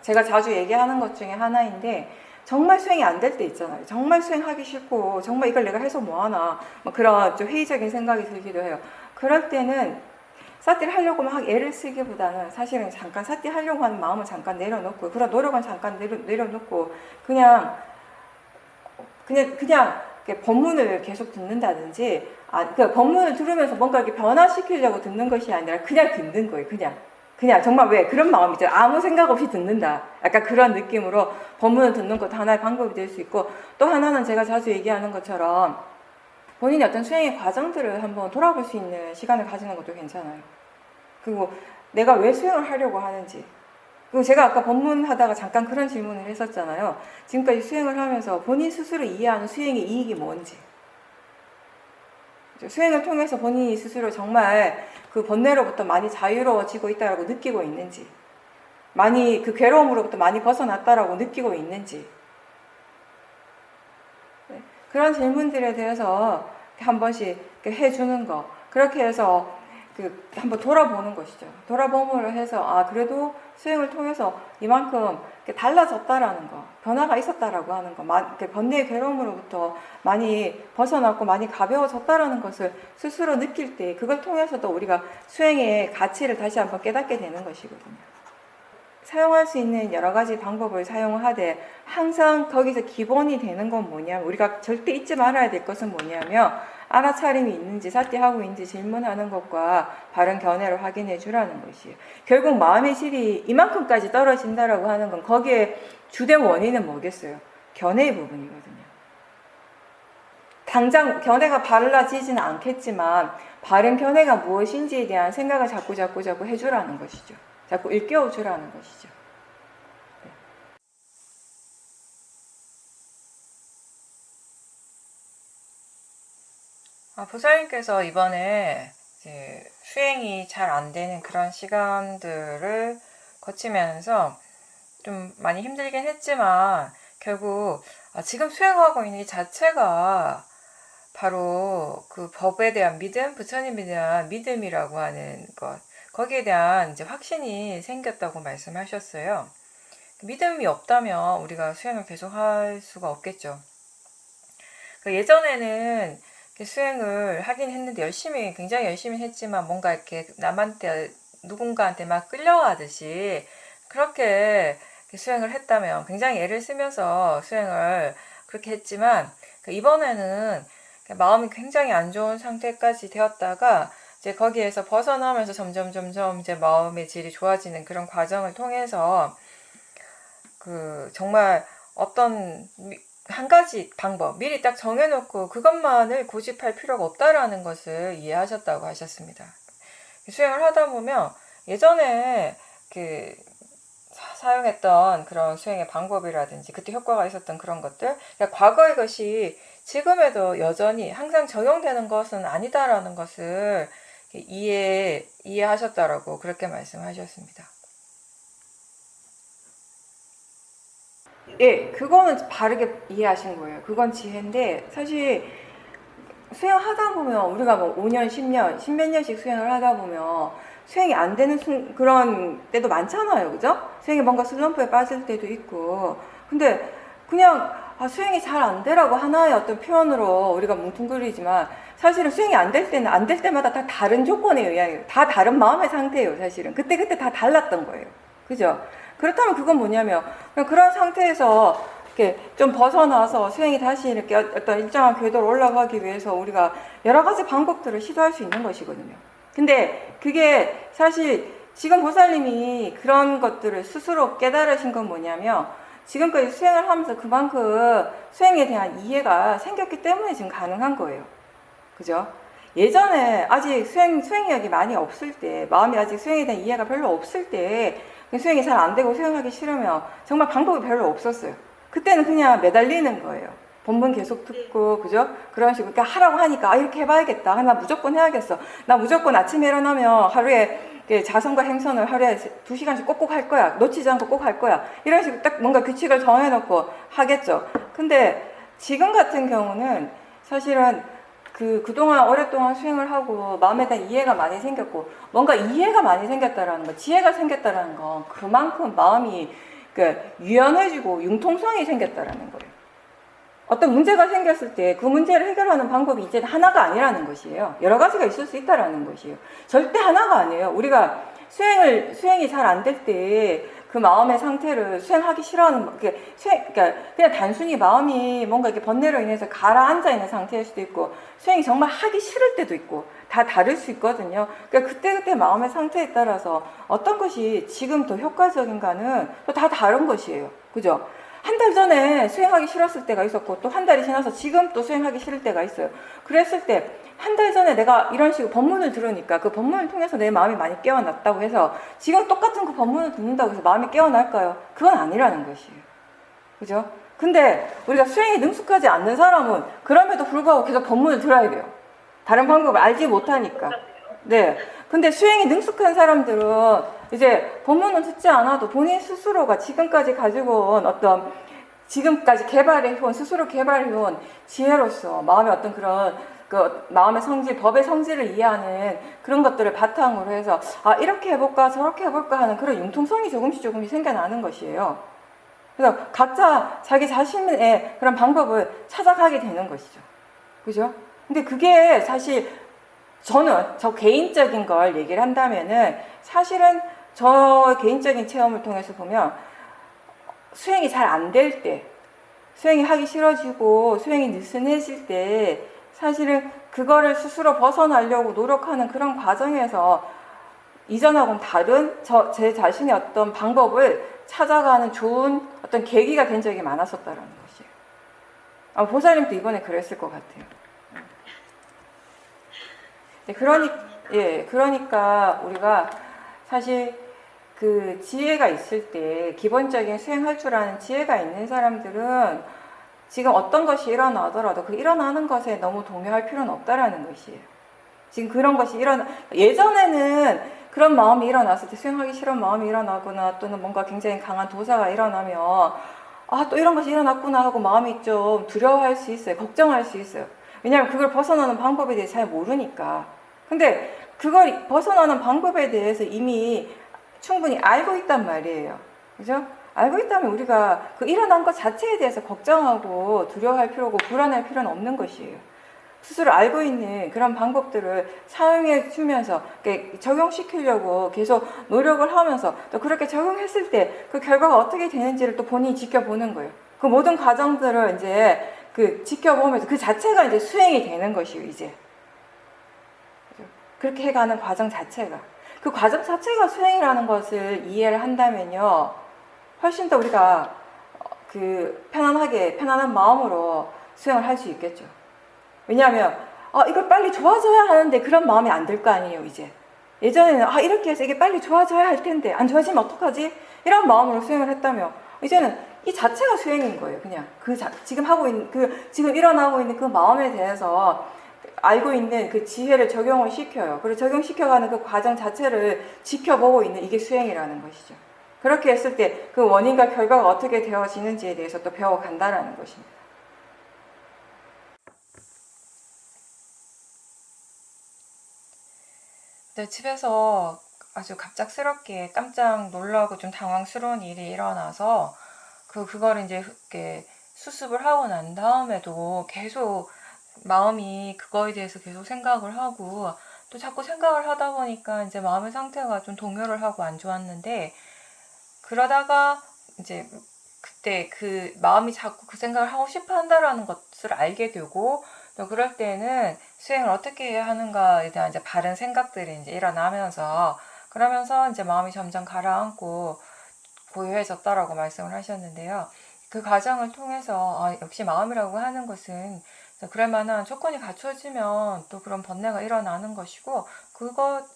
Speaker 1: 제가 자주 얘기하는 것 중에 하나인데, 정말 수행이 안 될 때 있잖아요. 정말 수행하기 싫고 정말 이걸 내가 해서 뭐하나 그런 좀 회의적인 생각이 들기도 해요. 그럴 때는 사띠를 하려고 막 애를 쓰기보다는 사실은 잠깐 사띠 하려고 하는 마음을 잠깐 내려놓고, 그런 노력은 잠깐 내려놓고 그냥 법문을 계속 듣는다든지, 그 법문을 들으면서 뭔가 이렇게 변화시키려고 듣는 것이 아니라 그냥 듣는 거예요. 그냥 정말 왜 그런 마음이죠. 아무 생각 없이 듣는다. 약간 그런 느낌으로 법문을 듣는 것도 하나의 방법이 될 수 있고, 또 하나는 제가 자주 얘기하는 것처럼 본인의 어떤 수행의 과정들을 한번 돌아볼 수 있는 시간을 가지는 것도 괜찮아요. 그리고 내가 왜 수행을 하려고 하는지, 그리고 제가 아까 법문하다가 잠깐 그런 질문을 했었잖아요. 지금까지 수행을 하면서 본인 스스로 이해하는 수행의 이익이 뭔지, 수행을 통해서 본인이 스스로 정말 그 번뇌로부터 많이 자유로워지고 있다라고 느끼고 있는지, 많이 그 괴로움으로부터 많이 벗어났다라고 느끼고 있는지, 그런 질문들에 대해서 한 번씩 해주는 거, 그렇게 해서 한번 돌아보는 것이죠. 돌아봄으로 해서 그래도 수행을 통해서 이만큼 달라졌다라는 거, 변화가 있었다라고 하는 거, 번뇌의 괴로움으로부터 많이 벗어났고 많이 가벼워졌다라는 것을 스스로 느낄 때 그걸 통해서도 우리가 수행의 가치를 다시 한번 깨닫게 되는 것이거든요. 사용할 수 있는 여러 가지 방법을 사용하되 항상 거기서 기본이 되는 건 뭐냐면, 우리가 절대 잊지 말아야 될 것은 뭐냐면 알아차림이 있는지 사티하고 있는지 질문하는 것과 바른 견해를 확인해 주라는 것이에요. 결국 마음의 질이 이만큼까지 떨어진다라고 하는 건 거기에 주된 원인은 뭐겠어요? 견해의 부분이거든요. 당장 견해가 바라지지는 않겠지만 바른 견해가 무엇인지에 대한 생각을 자꾸 해주라는 것이죠. 자꾸 일깨워 주라는 것이죠. 보살님께서 이번에 이제 수행이 잘 안 되는 그런 시간들을 거치면서 좀 많이 힘들긴 했지만 결국 지금 수행하고 있는 이 자체가 바로 그 법에 대한 믿음, 부처님에 대한 믿음이라고 하는 것, 거기에 대한 이제 확신이 생겼다고 말씀하셨어요. 믿음이 없다면 우리가 수행을 계속할 수가 없겠죠. 예전에는 수행을 하긴 했는데 굉장히 열심히 했지만 뭔가 이렇게 누군가한테 막 끌려가듯이 그렇게 수행을 했다면, 굉장히 애를 쓰면서 수행을 그렇게 했지만 이번에는 마음이 굉장히 안 좋은 상태까지 되었다가 이제 거기에서 벗어나면서 점점 이제 마음의 질이 좋아지는 그런 과정을 통해서 정말 어떤 한 가지 방법 미리 딱 정해놓고 그것만을 고집할 필요가 없다라는 것을 이해하셨다고 하셨습니다. 수행을 하다 보면 예전에 사용했던 그런 수행의 방법이라든지 그때 효과가 있었던 그런 것들, 그러니까 과거의 것이 지금에도 여전히 항상 적용되는 것은 아니다라는 것을 이해하셨다라고 그렇게 말씀하셨습니다. 예, 그거는 바르게 이해하신 거예요. 그건 지혜인데, 사실 수행하다 보면 우리가 뭐 5년, 10년, 10몇 년씩 수행을 하다 보면 수행이 안 되는 그런 때도 많잖아요. 그죠? 수행이 뭔가 슬럼프에 빠질 때도 있고. 근데 그냥 수행이 잘 안 되라고 하나의 어떤 표현으로 우리가 뭉뚱그리지만 사실은 수행이 안 될 때는 안 될 때마다 다 다른 조건에 의해요. 다 다른 마음의 상태예요. 사실은 그때 다 달랐던 거예요. 그죠? 그렇다면 그건 뭐냐면 그런 상태에서 이렇게 좀 벗어나서 수행이 다시 이렇게 어떤 일정한 궤도로 올라가기 위해서 우리가 여러 가지 방법들을 시도할 수 있는 것이거든요. 근데 그게 사실 지금 보살님이 그런 것들을 스스로 깨달으신 건 뭐냐면 지금까지 수행을 하면서 그만큼 수행에 대한 이해가 생겼기 때문에 지금 가능한 거예요. 그죠? 예전에 아직 수행력이 많이 없을 때, 마음이 아직 수행에 대한 이해가 별로 없을 때 수행이 잘 안 되고 수행하기 싫으면 정말 방법이 별로 없었어요. 그때는 그냥 매달리는 거예요. 본문 계속 듣고, 그죠? 그런 식으로. 그러니까 하라고 하니까, 이렇게 해봐야겠다. 나 무조건 해야겠어. 나 무조건 아침에 일어나면 하루에 자선과 행선을 하루에 2시간씩 꼭꼭 할 거야. 놓치지 않고 꼭 할 거야. 이런 식으로 딱 뭔가 규칙을 정해놓고 하겠죠. 근데 지금 같은 경우는 사실은 그동안 오랫동안 수행을 하고 마음에 대한 이해가 많이 생겼고 뭔가 이해가 많이 생겼다라는 거, 지혜가 생겼다라는 건 그만큼 마음이 유연해지고 융통성이 생겼다라는 거예요. 어떤 문제가 생겼을 때 그 문제를 해결하는 방법이 이제 하나가 아니라는 것이에요. 여러 가지가 있을 수 있다라는 것이에요. 절대 하나가 아니에요. 우리가 수행이 잘 안 될 때 그 마음의 상태를 수행하기 싫어하는, 그러니까 그냥 단순히 마음이 뭔가 이렇게 번뇌로 인해서 가라앉아 있는 상태일 수도 있고, 수행이 정말 하기 싫을 때도 있고, 다 다를 수 있거든요. 그러니까 그때그때 마음의 상태에 따라서 어떤 것이 지금 더 효과적인가는 또 다 다른 것이에요. 그죠? 한 달 전에 수행하기 싫었을 때가 있었고, 또 한 달이 지나서 지금 또 수행하기 싫을 때가 있어요. 그랬을 때, 한 달 전에 내가 이런 식으로 법문을 들으니까 그 법문을 통해서 내 마음이 많이 깨어났다고 해서 지금 똑같은 그 법문을 듣는다고 해서 마음이 깨어날까요? 그건 아니라는 것이에요. 그죠? 근데 우리가 수행이 능숙하지 않는 사람은 그럼에도 불구하고 계속 법문을 들어야 돼요. 다른 방법을 알지 못하니까. 네. 근데 수행이 능숙한 사람들은 이제 법문은 듣지 않아도 본인 스스로가 지금까지 가지고 온 어떤 지금까지 개발해온 스스로 개발해온 지혜로서 마음의 어떤 그런 그 마음의 성질, 법의 성질을 이해하는 그런 것들을 바탕으로 해서 아 이렇게 해볼까 저렇게 해볼까 하는 그런 융통성이 조금씩 생겨나는 것이에요. 그래서 각자 자기 자신의 그런 방법을 찾아가게 되는 것이죠. 그죠? 근데 그게 사실 저는 저 개인적인 걸 얘기를 한다면은 사실은 저 개인적인 체험을 통해서 보면 수행이 잘 안 될 때, 수행이 하기 싫어지고 수행이 느슨해질 때 사실은 그거를 스스로 벗어나려고 노력하는 그런 과정에서 이전하고는 다른 제 자신의 어떤 방법을 찾아가는 좋은 어떤 계기가 된 적이 많았었다라는 것이에요. 아마 보살님도 이번에 그랬을 것 같아요. 그러니까 우리가 사실 그 지혜가 있을 때 기본적인 수행할 줄 아는 지혜가 있는 사람들은 지금 어떤 것이 일어나더라도 그 일어나는 것에 너무 동요할 필요는 없다라는 것이에요. 지금 그런 것이 예전에는 그런 마음이 일어났을 때 수행하기 싫은 마음이 일어나거나 또는 뭔가 굉장히 강한 도사가 일어나면 아, 또 이런 것이 일어났구나 하고 마음이 좀 두려워할 수 있어요. 걱정할 수 있어요. 왜냐하면 그걸 벗어나는 방법에 대해 잘 모르니까. 근데 그걸 벗어나는 방법에 대해서 이미 충분히 알고 있단 말이에요. 그죠? 알고 있다면 우리가 그 일어난 것 자체에 대해서 걱정하고 두려워할 필요고 불안할 필요는 없는 것이에요. 스스로 알고 있는 그런 방법들을 사용해 주면서 적용시키려고 계속 노력을 하면서 또 그렇게 적용했을 때 그 결과가 어떻게 되는지를 또 본인이 지켜보는 거예요. 그 모든 과정들을 이제 그 지켜보면서 그 자체가 이제 수행이 되는 것이에요, 이제. 그렇게 해가는 과정 자체가. 그 과정 자체가 수행이라는 것을 이해를 한다면요, 훨씬 더 우리가 그 편안한 마음으로 수행을 할 수 있겠죠. 왜냐하면 이걸 빨리 좋아져야 하는데 그런 마음이 안 들 거 아니에요, 이제. 예전에는 이렇게 해서 이게 빨리 좋아져야 할 텐데 안 좋아지면 어떡하지? 이런 마음으로 수행을 했다면 이제는 이 자체가 수행인 거예요. 그냥 지금 하고 있는 지금 일어나고 있는 그 마음에 대해서 알고 있는 그 지혜를 적용을 시켜요. 그리고 적용시켜가는 그 과정 자체를 지켜보고 있는 이게 수행이라는 것이죠. 그렇게 했을 때 그 원인과 결과가 어떻게 되어지는지에 대해서 또 배워간다라는 것입니다. 네, 집에서 아주 갑작스럽게 깜짝 놀라고 좀 당황스러운 일이 일어나서 그거를 이제 이렇게 수습을 하고 난 다음에도 계속 마음이 그거에 대해서 계속 생각을 하고 또 자꾸 생각을 하다 보니까 이제 마음의 상태가 좀 동요를 하고 안 좋았는데 그러다가 이제 그때 그 마음이 자꾸 그 생각을 하고 싶어 한다라는 것을 알게 되고 또 그럴 때는 수행을 어떻게 해야 하는가에 대한 이제 바른 생각들이 이제 일어나면서 그러면서 이제 마음이 점점 가라앉고 고요해졌다라고 말씀을 하셨는데요. 그 과정을 통해서 역시 마음이라고 하는 것은 그럴 만한 조건이 갖춰지면 또 그런 번뇌가 일어나는 것이고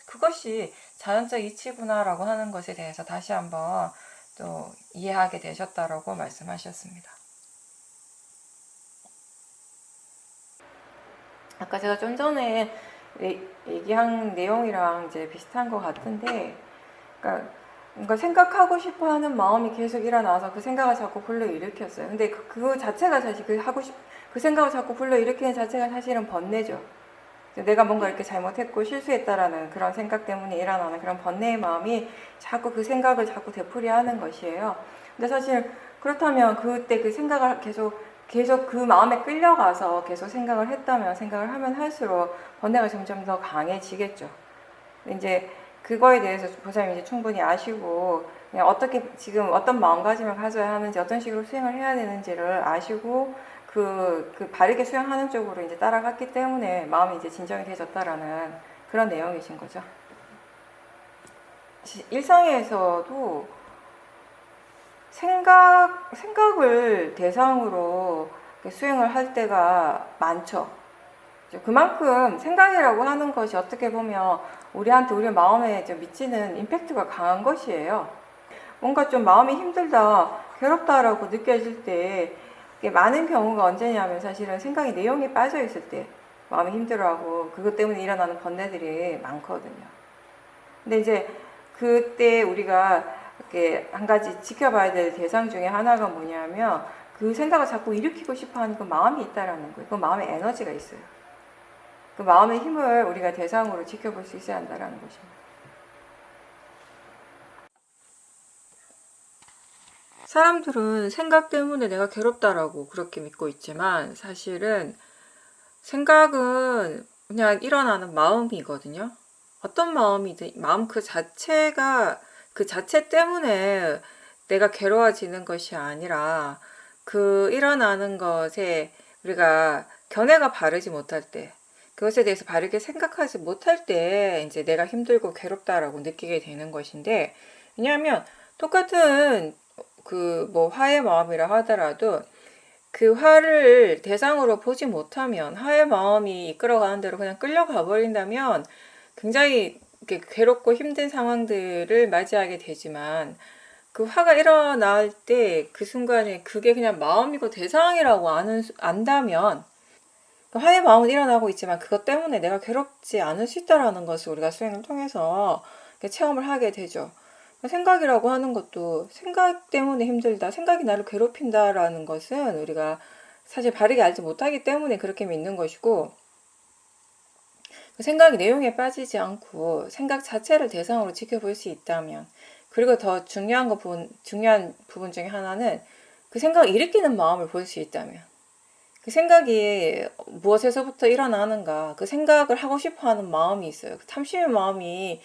Speaker 1: 그것이 자연적 이치구나라고 하는 것에 대해서 다시 한번 또 이해하게 되셨다라고 말씀하셨습니다. 아까 제가 좀 전에 얘기한 내용이랑 이제 비슷한 것 같은데, 그러니까 뭔가 생각하고 싶어 하는 마음이 계속 일어나서 그 생각을 자꾸 불러일으켰어요. 근데 그 자체가 사실 그 생각을 자꾸 불러일으키는 자체가 사실은 번뇌죠. 내가 뭔가 이렇게 잘못했고 실수했다라는 그런 생각 때문에 일어나는 그런 번뇌의 마음이 자꾸 그 생각을 자꾸 되풀이하는 것이에요. 근데 사실 그렇다면 그때 그 생각을 계속 그 마음에 끌려가서 계속 생각을 하면 할수록 번뇌가 점점 더 강해지겠죠. 이제 그거에 대해서 보살님 이제 충분히 아시고 그냥 어떻게 지금 어떤 마음가짐을 가져야 하는지 어떤 식으로 수행을 해야 되는지를 아시고 그 바르게 수행하는 쪽으로 이제 따라갔기 때문에 마음이 이제 진정이 되졌다라는 그런 내용이신 거죠. 일상에서도 생각을 대상으로 수행을 할 때가 많죠. 그만큼 생각이라고 하는 것이 어떻게 보면 우리 마음에 미치는 임팩트가 강한 것이에요. 뭔가 좀 마음이 힘들다, 괴롭다라고 느껴질 때 많은 경우가 언제냐면 사실은 생각이 내용이 빠져 있을 때 마음이 힘들어하고 그것 때문에 일어나는 번뇌들이 많거든요. 근데 이제 그때 우리가 이렇게 한 가지 지켜봐야 될 대상 중에 하나가 뭐냐면 그 생각을 자꾸 일으키고 싶어 하는 그 마음이 있다라는 거예요. 그 마음에 에너지가 있어요. 그 마음의 힘을 우리가 대상으로 지켜볼 수 있어야 한다라는 것입니다. 사람들은 생각 때문에 내가 괴롭다라고 그렇게 믿고 있지만 사실은 생각은 그냥 일어나는 마음이거든요. 어떤 마음이든 마음 그 자체가 그 자체 때문에 내가 괴로워지는 것이 아니라 그 일어나는 것에 우리가 견해가 바르지 못할 때 그것에 대해서 바르게 생각하지 못할 때 이제 내가 힘들고 괴롭다라고 느끼게 되는 것인데 왜냐하면 똑같은 그 뭐 화의 마음이라 하더라도 그 화를 대상으로 보지 못하면 화의 마음이 이끌어가는 대로 그냥 끌려가 버린다면 굉장히 괴롭고 힘든 상황들을 맞이하게 되지만 그 화가 일어날 때 그 순간에 그게 그냥 마음이고 대상이라고 안다면 화의 마음은 일어나고 있지만 그것 때문에 내가 괴롭지 않을 수 있다는 것을 우리가 수행을 통해서 체험을 하게 되죠. 생각이라고 하는 것도 생각 때문에 힘들다, 생각이 나를 괴롭힌다라는 것은 우리가 사실 바르게 알지 못하기 때문에 그렇게 믿는 것이고 생각이 내용에 빠지지 않고 생각 자체를 대상으로 지켜볼 수 있다면 그리고 더 중요한 부분 중에 하나는 그 생각을 일으키는 마음을 볼 수 있다면 그 생각이 무엇에서부터 일어나는가 그 생각을 하고 싶어하는 마음이 있어요. 그 탐심의 마음이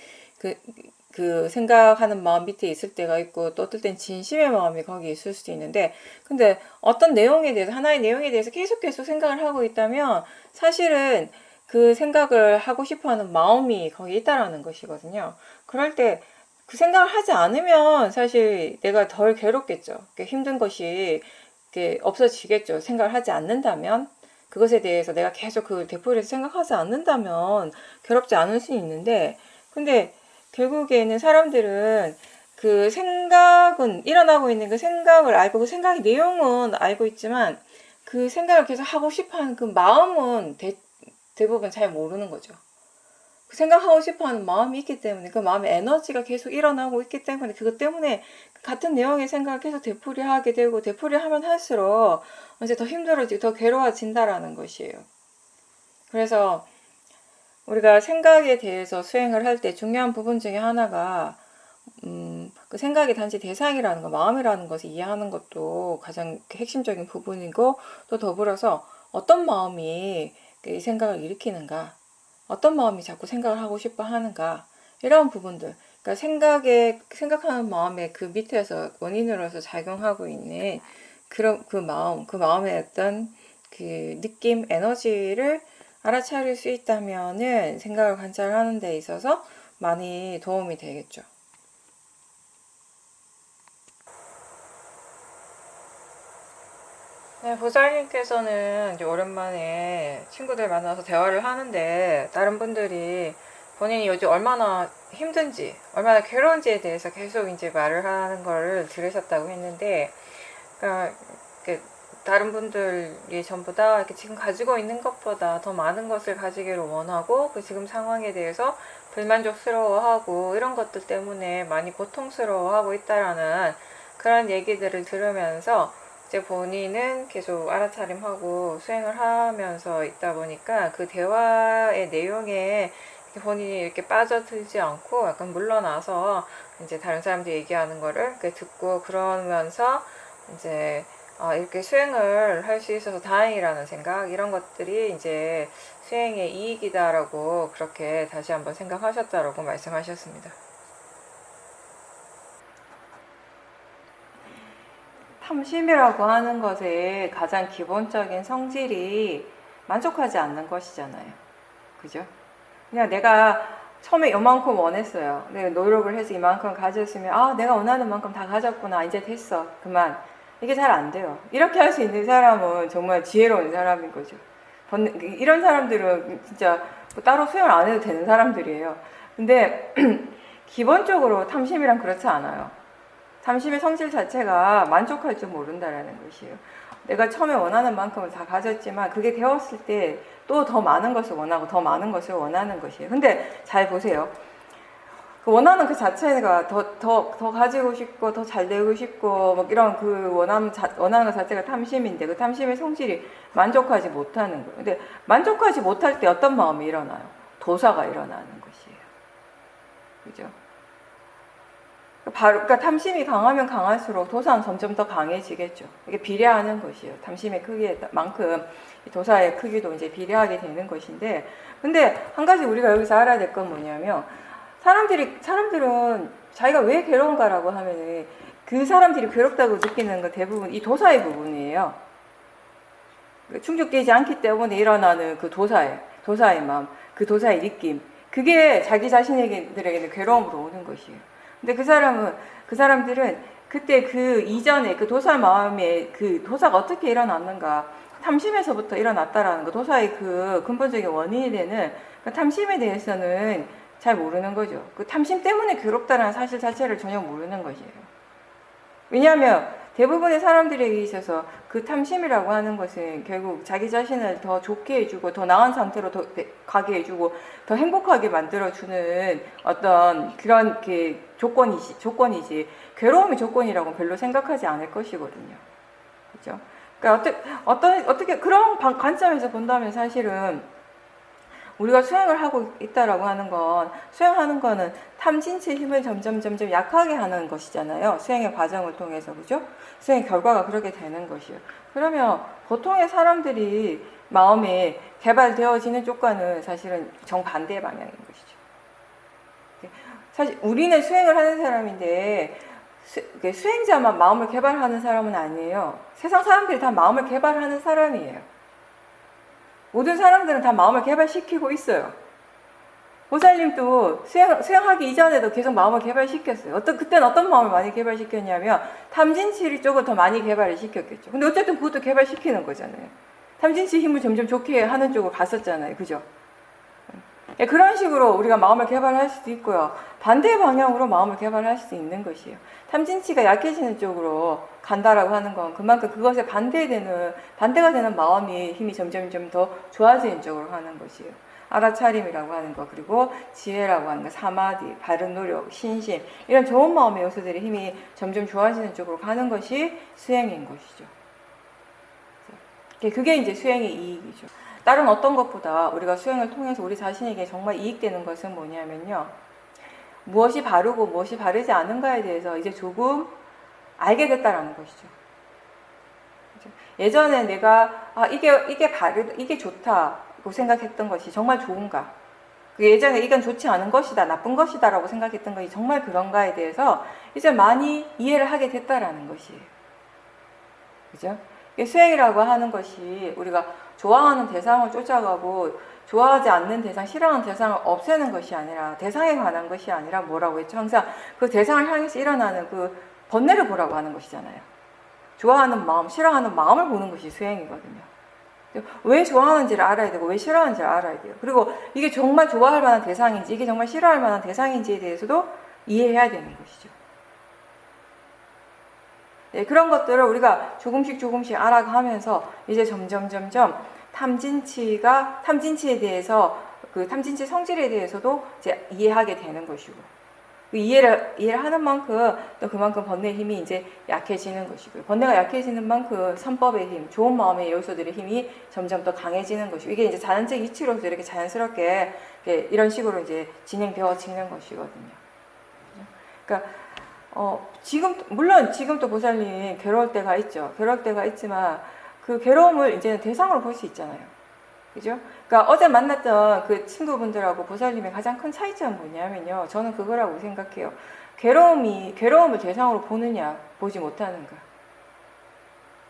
Speaker 1: 그 생각하는 마음 밑에 있을 때가 있고 또 어떨 땐 진심의 마음이 거기 있을 수도 있는데 근데 어떤 내용에 대해서 하나의 내용에 대해서 계속 생각을 하고 있다면 사실은 그 생각을 하고 싶어하는 마음이 거기 있다라는 것이거든요. 그럴 때 그 생각을 하지 않으면 사실 내가 덜 괴롭겠죠. 힘든 것이 없어지겠죠. 생각을 하지 않는다면 그것에 대해서 내가 계속 그 되풀이해서 생각하지 않는다면 괴롭지 않을 수 있는데 근데 결국에는 사람들은 그 생각은 일어나고 있는 그 생각을 알고 그 생각의 내용은 알고 있지만 그 생각을 계속 하고 싶어하는 그 마음은 대부분 잘 모르는 거죠. 그 생각하고 싶어하는 마음이 있기 때문에 그 마음의 에너지가 계속 일어나고 있기 때문에 그것 때문에 같은 내용의 생각을 계속 되풀이하게 되고 되풀이하면 할수록 이제 더 힘들어지고 더 괴로워진다라는 것이에요. 그래서 우리가 생각에 대해서 수행을 할 때 중요한 부분 중에 하나가 그 생각이 단지 대상이라는 거, 마음이라는 것을 이해하는 것도 가장 핵심적인 부분이고 또 더불어서 어떤 마음이 이 생각을 일으키는가, 어떤 마음이 자꾸 생각을 하고 싶어 하는가 이런 부분들 그러니까 생각하는 마음의 그 밑에서 원인으로서 작용하고 있는 그런 그 마음의 어떤 그 느낌, 에너지를 알아차릴 수 있다면은 생각을 관찰하는 데 있어서 많이 도움이 되겠죠. 네, 보살님께서는 이제 오랜만에 친구들 만나서 대화를 하는데 다른 분들이 본인이 요즘 얼마나 힘든지, 얼마나 괴로운지에 대해서 계속 이제 말을 하는 거를 들으셨다고 했는데, 그러니까 다른 분들이 전부 다 이렇게 지금 가지고 있는 것보다 더 많은 것을 가지기를 원하고 그 지금 상황에 대해서 불만족스러워하고 이런 것들 때문에 많이 고통스러워하고 있다라는 그런 얘기들을 들으면서 이제 본인은 계속 알아차림하고 수행을 하면서 있다 보니까 그 대화의 내용에 본인이 이렇게 빠져들지 않고 약간 물러나서 이제 다른 사람들이 얘기하는 거를 듣고 그러면서 이제 이렇게 수행을 할 수 있어서 다행이라는 생각 이런 것들이 이제 수행의 이익이다라고 그렇게 다시 한번 생각하셨다라고 말씀하셨습니다. 탐심이라고 하는 것의 가장 기본적인 성질이 만족하지 않는 것이잖아요. 그죠? 그냥 내가 처음에 이만큼 원했어요. 내가 노력을 해서 이만큼 가졌으면 내가 원하는 만큼 다 가졌구나. 이제 됐어. 그만. 이게 잘 안 돼요. 이렇게 할 수 있는 사람은 정말 지혜로운 사람인 거죠. 이런 사람들은 진짜 따로 수행을 안 해도 되는 사람들이에요. 근데 기본적으로 탐심이란 그렇지 않아요. 탐심의 성질 자체가 만족할 줄 모른다라는 것이에요. 내가 처음에 원하는 만큼을 다 가졌지만 그게 되었을 때 또 더 많은 것을 원하고 더 많은 것을 원하는 것이에요. 근데 잘 보세요. 그 원하는 그 자체가 더 가지고 싶고 더 잘 되고 싶고 막 이런 그 원하는 것 자체가 탐심인데 그 탐심의 성질이 만족하지 못하는 거예요. 근데 만족하지 못할 때 어떤 마음이 일어나요? 도사가 일어나는 것이에요. 그죠? 그러니까 탐심이 강하면 강할수록 도사는 점점 더 강해지겠죠. 이게 비례하는 것이에요. 탐심의 크기만큼 도사의 크기도 이제 비례하게 되는 것인데, 근데 한 가지 우리가 여기서 알아야 될 건 뭐냐면, 사람들은 자기가 왜 괴로운가라고 하면은 그 사람들이 괴롭다고 느끼는 건 대부분 이 도사의 부분이에요. 충족되지 않기 때문에 일어나는 그 도사의 마음, 그 도사의 느낌, 그게 자기 자신들에게는 괴로움으로 오는 것이에요. 근데 그 사람들은 그때 그 이전에 그 도사 마음에 그 도사가 어떻게 일어났는가, 탐심에서부터 일어났다라는 거, 도사의 그 근본적인 원인이 되는 그 탐심에 대해서는 잘 모르는 거죠. 그 탐심 때문에 괴롭다라는 사실 자체를 전혀 모르는 것이에요. 왜냐하면 대부분의 사람들에게 있어서 그 탐심이라고 하는 것은 결국 자기 자신을 더 좋게 해주고 더 나은 상태로 더 가게 해주고 더 행복하게 만들어주는 어떤 그런 조건이지 괴로움이 조건이라고 별로 생각하지 않을 것이거든요. 그죠? 그러니까 어떻게 그런 관점에서 본다면 사실은 우리가 수행을 하고 있다라고 하는 건, 수행하는 거는 탐진치의 힘을 점점 약하게 하는 것이잖아요. 수행의 과정을 통해서, 그죠? 수행의 결과가 그렇게 되는 것이에요. 그러면 보통의 사람들이 마음에 개발되어지는 조건은 사실은 정반대의 방향인 것이죠. 사실 우리는 수행을 하는 사람인데, 수행자만 마음을 개발하는 사람은 아니에요. 세상 사람들이 다 마음을 개발하는 사람이에요. 모든 사람들은 다 마음을 개발시키고 있어요. 보살님도 수행하기 이전에도 계속 마음을 개발시켰어요. 그때는 어떤 마음을 많이 개발시켰냐면 탐진치 쪽을 더 많이 개발을 시켰겠죠. 근데 어쨌든 그것도 개발시키는 거잖아요. 탐진치 힘을 점점 좋게 하는 쪽으로 갔었잖아요. 그죠? 그런 식으로 우리가 마음을 개발할 수도 있고요. 반대 방향으로 마음을 개발할 수도 있는 것이에요. 탐진치가 약해지는 쪽으로 간다라고 하는 건 그만큼 그것에 반대가 되는 마음이 힘이 점점 더 좋아지는 쪽으로 하는 것이에요. 알아차림이라고 하는 것, 그리고 지혜라고 하는 것, 사마디, 바른 노력, 신심, 이런 좋은 마음의 요소들의 힘이 점점 좋아지는 쪽으로 가는 것이 수행인 것이죠. 그게 이제 수행의 이익이죠. 다른 어떤 것보다 우리가 수행을 통해서 우리 자신에게 정말 이익되는 것은 뭐냐면요. 무엇이 바르고 무엇이 바르지 않은가에 대해서 이제 조금 알게 됐다라는 것이죠. 예전에 내가 이게 좋다고 생각했던 것이 정말 좋은가? 예전에 이건 좋지 않은 것이다, 나쁜 것이다라고 생각했던 것이 정말 그런가에 대해서 이제 많이 이해를 하게 됐다라는 것이에요. 그죠? 수행이라고 하는 것이 우리가 좋아하는 대상을 쫓아가고 좋아하지 않는 대상, 싫어하는 대상을 없애는 것이 아니라 대상에 관한 것이 아니라 뭐라고 했죠? 항상 그 대상을 향해서 일어나는 그 번뇌를 보라고 하는 것이잖아요. 좋아하는 마음, 싫어하는 마음을 보는 것이 수행이거든요. 왜 좋아하는지를 알아야 되고 왜 싫어하는지를 알아야 돼요. 그리고 이게 정말 좋아할 만한 대상인지 이게 정말 싫어할 만한 대상인지에 대해서도 이해해야 되는 것이죠. 네, 그런 것들을 우리가 조금씩 알아가면서 이제 점점 탐진치에 대해서 그 탐진치 성질에 대해서도 이제 이해하게 되는 것이고 그 이해를 하는 만큼 또 그만큼 번뇌의 힘이 이제 약해지는 것이고요. 번뇌가 약해지는 만큼 선법의 힘, 좋은 마음의 요소들의 힘이 점점 더 강해지는 것이고 이게 이제 자연적 이치로서 이렇게 자연스럽게 이런 식으로 이제 진행되어지는 것이거든요. 그러니까 물론 지금도 보살님 괴로울 때가 있죠. 괴로울 때가 있지만 그 괴로움을 이제는 대상으로 볼 수 있잖아요. 그죠? 그러니까 어제 만났던 그 친구분들하고 보살님의 가장 큰 차이점은 뭐냐면요. 저는 그거라고 생각해요. 괴로움을 대상으로 보느냐, 보지 못하는가.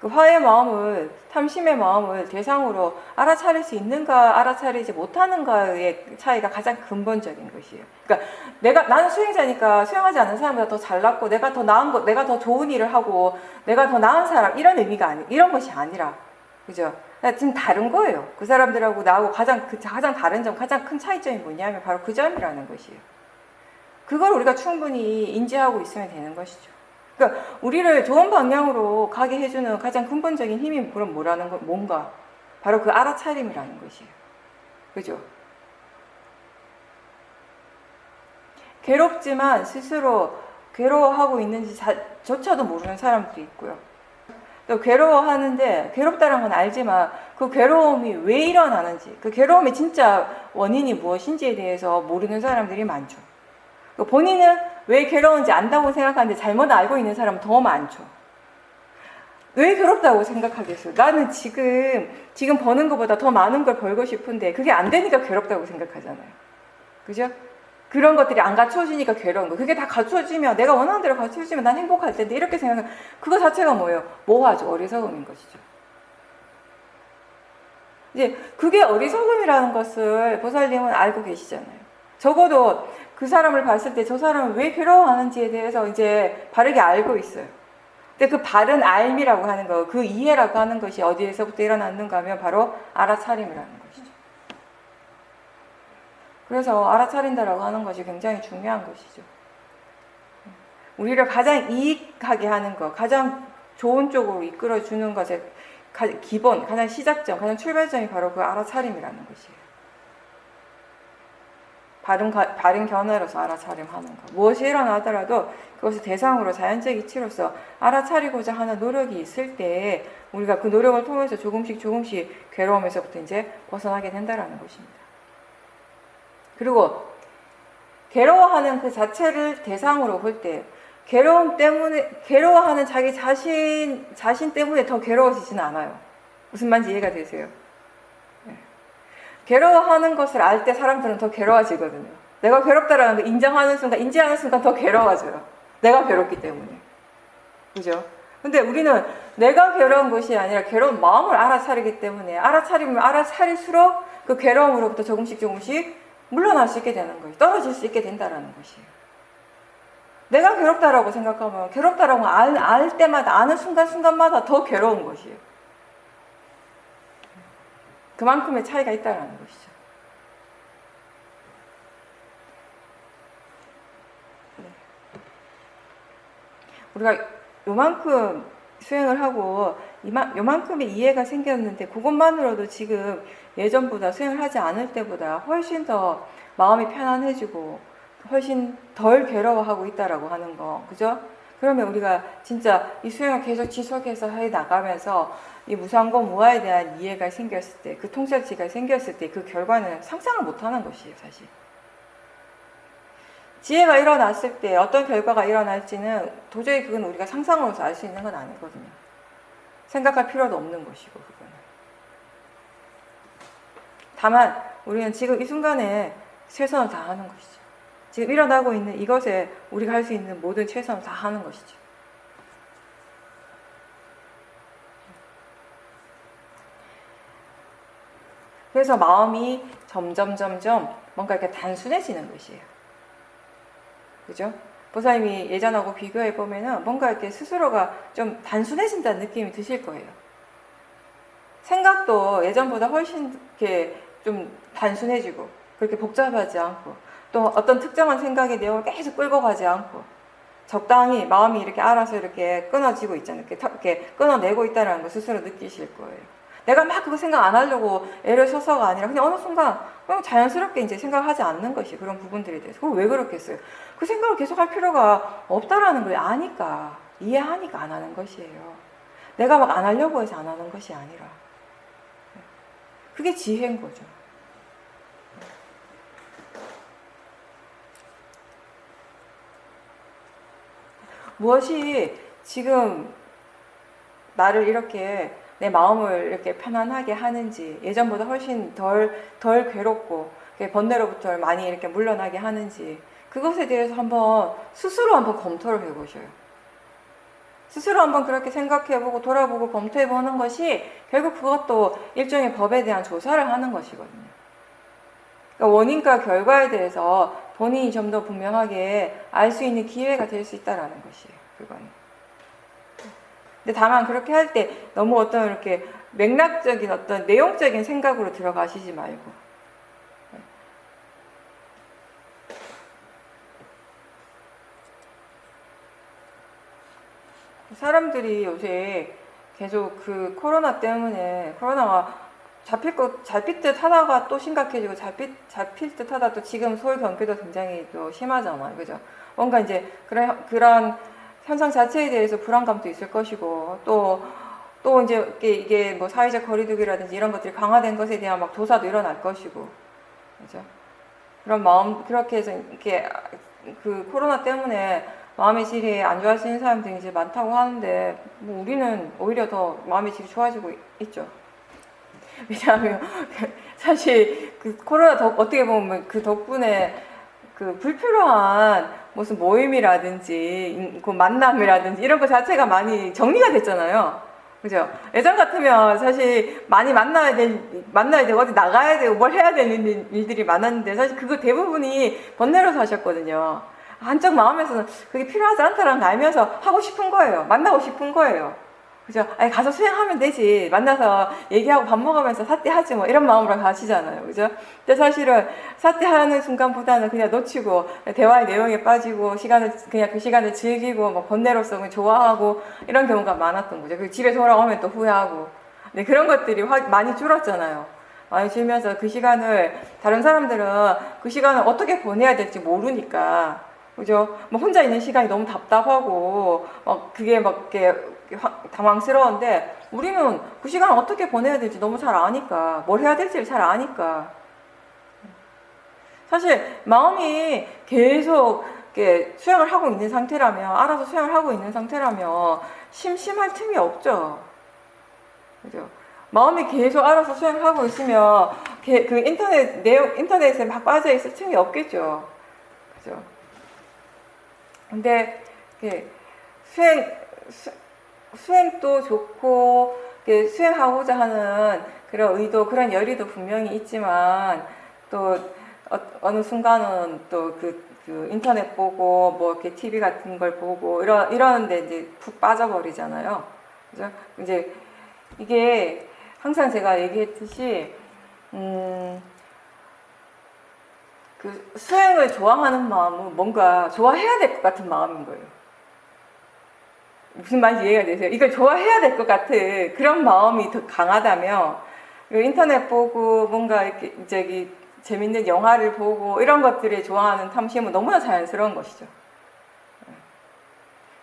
Speaker 1: 그 화의 마음을, 탐심의 마음을 대상으로 알아차릴 수 있는가, 알아차리지 못하는가의 차이가 가장 근본적인 것이에요. 그러니까 나는 수행자니까 수행하지 않는 사람보다 더 잘났고, 내가 더 나은 것, 내가 더 좋은 일을 하고, 내가 더 나은 사람, 이런 것이 아니라, 그죠? 지금 다른 거예요. 그 사람들하고 나하고 가장 다른 점, 가장 큰 차이점이 뭐냐면 바로 그 점이라는 것이에요. 그걸 우리가 충분히 인지하고 있으면 되는 것이죠. 그러니까 우리를 좋은 방향으로 가게 해주는 가장 근본적인 힘이 그럼 뭐라는 거, 뭔가? 바로 그 알아차림이라는 것이에요. 그죠? 괴롭지만 스스로 괴로워하고 있는지조차도 모르는 사람들이 있고요. 또 괴로워하는데 괴롭다는 건 알지만 그 괴로움이 왜 일어나는지, 그 괴로움의 진짜 원인이 무엇인지에 대해서 모르는 사람들이 많죠. 본인은 왜 괴로운지 안다고 생각하는데 잘못 알고 있는 사람은 더 많죠. 왜 괴롭다고 생각하겠어요? 나는 지금 버는 것보다 더 많은 걸 벌고 싶은데 그게 안 되니까 괴롭다고 생각하잖아요. 그죠? 그런 것들이 안 갖춰지니까 괴로운 거. 그게 다 갖춰지면, 내가 원하는 대로 갖춰지면 난 행복할 텐데 이렇게 생각하면 그거 자체가 뭐예요? 모호하죠. 어리석음인 것이죠. 이제 그게 어리석음이라는 것을 보살님은 알고 계시잖아요. 적어도 그 사람을 봤을 때 저 사람은 왜 괴로워하는지에 대해서 이제 바르게 알고 있어요. 근데 그 바른 알미라고 하는 거, 그 이해라고 하는 것이 어디에서부터 일어났는가 하면 바로 알아차림이라는 것이죠. 그래서 알아차린다라고 하는 것이 굉장히 중요한 것이죠. 우리를 가장 이익하게 하는 것, 가장 좋은 쪽으로 이끌어주는 것의 기본, 가장 시작점, 가장 출발점이 바로 그 알아차림이라는 것이에요. 바른 견해로서 알아차림하는 것. 무엇이 일어나더라도 그것을 대상으로 자연적 이치로서 알아차리고자 하는 노력이 있을 때 우리가 그 노력을 통해서 조금씩 괴로움에서부터 이제 벗어나게 된다는 것입니다. 그리고 괴로워하는 그 자체를 대상으로 볼 때 괴로움 때문에, 괴로워하는 자기 자신 때문에 더 괴로워지지는 않아요. 무슨 말인지 이해가 되세요? 네. 괴로워하는 것을 알 때 사람들은 더 괴로워지거든요. 내가 괴롭다라는 걸 인지하는 순간 더 괴로워져요. 내가 괴롭기 때문에. 그죠? 근데 우리는 내가 괴로운 것이 아니라 괴로운 마음을 알아차리기 때문에 알아차리면 알아차릴수록 그 괴로움으로부터 조금씩 물러날 수 있게 되는 거예요. 떨어질 수 있게 된다는 것이에요. 내가 괴롭다라고 생각하면 괴롭다라고 알 때마다, 아는 순간마다 더 괴로운 것이에요. 그만큼의 차이가 있다는 것이죠. 네. 우리가 요만큼 수행을 하고 요만큼의 이해가 생겼는데 그것만으로도 지금 예전보다 수행을 하지 않을 때보다 훨씬 더 마음이 편안해지고 훨씬 덜 괴로워하고 있다라고 하는 거, 그죠? 그러면 우리가 진짜 이 수행을 계속 지속해서 해 나가면서 이 무상고 무아에 대한 이해가 생겼을 때, 그 통찰지가 생겼을 때 그 결과는 상상을 못하는 것이에요, 사실. 지혜가 일어났을 때 어떤 결과가 일어날지는 도저히 그건 우리가 상상으로서 알 수 있는 건 아니거든요. 생각할 필요도 없는 것이고, 그거는. 다만 우리는 지금 이 순간에 최선을 다하는 것이죠. 지금 일어나고 있는 이것에 우리가 할 수 있는 모든 최선을 다하는 것이죠. 그래서 마음이 점점 뭔가 이렇게 단순해지는 것이에요. 그죠? 보살님이 예전하고 비교해 보면은 뭔가 이렇게 스스로가 좀 단순해진다는 느낌이 드실 거예요. 생각도 예전보다 훨씬 이렇게 좀 단순해지고 그렇게 복잡하지 않고 또 어떤 특정한 생각의 내용을 계속 끌고 가지 않고 적당히 마음이 이렇게 알아서 이렇게 끊어지고 있잖아요. 이렇게 끊어내고 있다는 걸 스스로 느끼실 거예요. 내가 막 그거 생각 안 하려고 애를 써서가 아니라 그냥 어느 순간 그냥 자연스럽게 이제 생각하지 않는 것이 그런 부분들에 대해서. 그걸 왜 그렇겠어요? 그 생각을 계속 할 필요가 없다라는 걸 아니까, 이해하니까 안 하는 것이에요. 내가 막 안 하려고 해서 안 하는 것이 아니라. 그게 지혜인 거죠. 무엇이 지금 나를 이렇게 내 마음을 이렇게 편안하게 하는지, 예전보다 훨씬 덜 괴롭고 번뇌로부터 많이 이렇게 물러나게 하는지, 그것에 대해서 스스로 한번 검토를 해보셔요. 스스로 한번 그렇게 생각해보고 돌아보고 검토해보는 것이 결국 그것도 일종의 법에 대한 조사를 하는 것이거든요. 그러니까 원인과 결과에 대해서 본인이 좀 더 분명하게 알 수 있는 기회가 될 수 있다는 것이에요. 그거는. 근데 다만 그렇게 할 때 너무 어떤 이렇게 맥락적인 어떤 내용적인 생각으로 들어가시지 말고 사람들이 요새 계속 그 코로나 때문에 코로나가 잡힐 듯 하다가 또 심각해지고 잡힐 듯 하다 또 지금 서울 경기도 굉장히 또 심하잖아요. 그죠? 뭔가 이제 그런 현상 자체에 대해서 불안감도 있을 것이고 또 이제 이게 뭐 사회적 거리두기라든지 이런 것들이 강화된 것에 대한 막 조사도 일어날 것이고. 그죠? 그런 마음, 그렇게 해서 이렇게 그 코로나 때문에 마음의 질이 안 좋아지는 사람들이 이제 많다고 하는데 뭐 우리는 오히려 더 마음의 질이 좋아지고 있죠. 왜냐하면 사실 그 코로나 어떻게 보면 그 덕분에 그 불필요한 무슨 모임이라든지 그 만남이라든지 이런 거 자체가 많이 정리가 됐잖아요. 그죠? 예전 같으면 사실 많이 만나야 되고 어디 나가야 되고 뭘 해야 되는 일들이 많았는데 사실 그거 대부분이 번뇌로서 하셨거든요. 한쪽 마음에서는 그게 필요하지 않다라는 걸 알면서 하고 싶은 거예요. 만나고 싶은 거예요. 그죠? 아니, 가서 수행하면 되지. 만나서 얘기하고 밥 먹으면서 사띠하지 뭐 이런 마음으로 가시잖아요. 그죠? 근데 사실은 사띠하는 순간보다는 그냥 놓치고 대화의 내용에 빠지고 그냥 그 시간을 즐기고 뭐 번뇌로서 그냥 좋아하고 이런 경우가 많았던 거죠. 그리고 집에 돌아오면 또 후회하고. 네, 그런 것들이 많이 줄었잖아요. 많이 줄면서 그 시간을 다른 사람들은 그 시간을 어떻게 보내야 될지 모르니까. 그죠? 뭐 혼자 있는 시간이 너무 답답하고 그게 막 이렇게 당황스러운데 우리는 그 시간을 어떻게 보내야 될지 너무 잘 아니까 뭘 해야 될지를 잘 아니까 사실 마음이 계속 이렇게 수행을 하고 있는 상태라면 알아서 수행을 하고 있는 상태라면 심심할 틈이 없죠. 그죠? 마음이 계속 알아서 수행을 하고 있으면 그 인터넷에 막 빠져 있을 틈이 없겠죠. 그죠? 근데 수행도 좋고 수행하고자 하는 그런 의도, 그런 열의도 분명히 있지만 또 어느 순간은 또 그 인터넷 보고 뭐 이렇게 TV 같은 걸 보고 이러는데 이제 푹 빠져버리잖아요. 그죠? 이제 이게 항상 제가 얘기했듯이 그 수행을 좋아하는 마음은 뭔가 좋아해야 될 것 같은 마음인 거예요. 무슨 말인지 이해가 되세요? 이걸 좋아해야 될 것 같은 그런 마음이 더 강하다면 인터넷 보고 뭔가 이렇게 재밌는 영화를 보고 이런 것들을 좋아하는 탐심은 너무나 자연스러운 것이죠.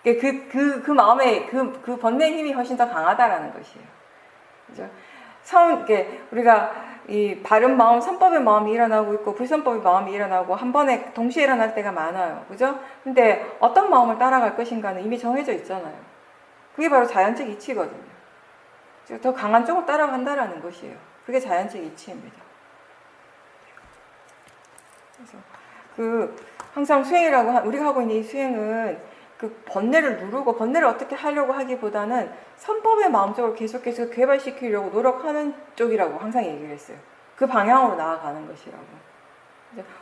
Speaker 1: 그 마음의 그 번뇌의 힘이 훨씬 더 강하다라는 것이에요. 그죠? 우리가 이 바른 마음, 선법의 마음이 일어나고 있고 불선법의 마음이 일어나고 한 번에 동시에 일어날 때가 많아요. 그죠? 근데 어떤 마음을 따라갈 것인가는 이미 정해져 있잖아요. 그게 바로 자연적 이치거든요. 더 강한 쪽을 따라간다라는 것이에요. 그게 자연적 이치입니다. 그래서 항상 수행이라고 우리가 하고 있는 이 수행은 그 번뇌를 누르고 번뇌를 어떻게 하려고 하기보다는 선법의 마음적으로 계속해서 개발시키려고 노력하는 쪽이라고 항상 얘기를 했어요. 그 방향으로 나아가는 것이라고.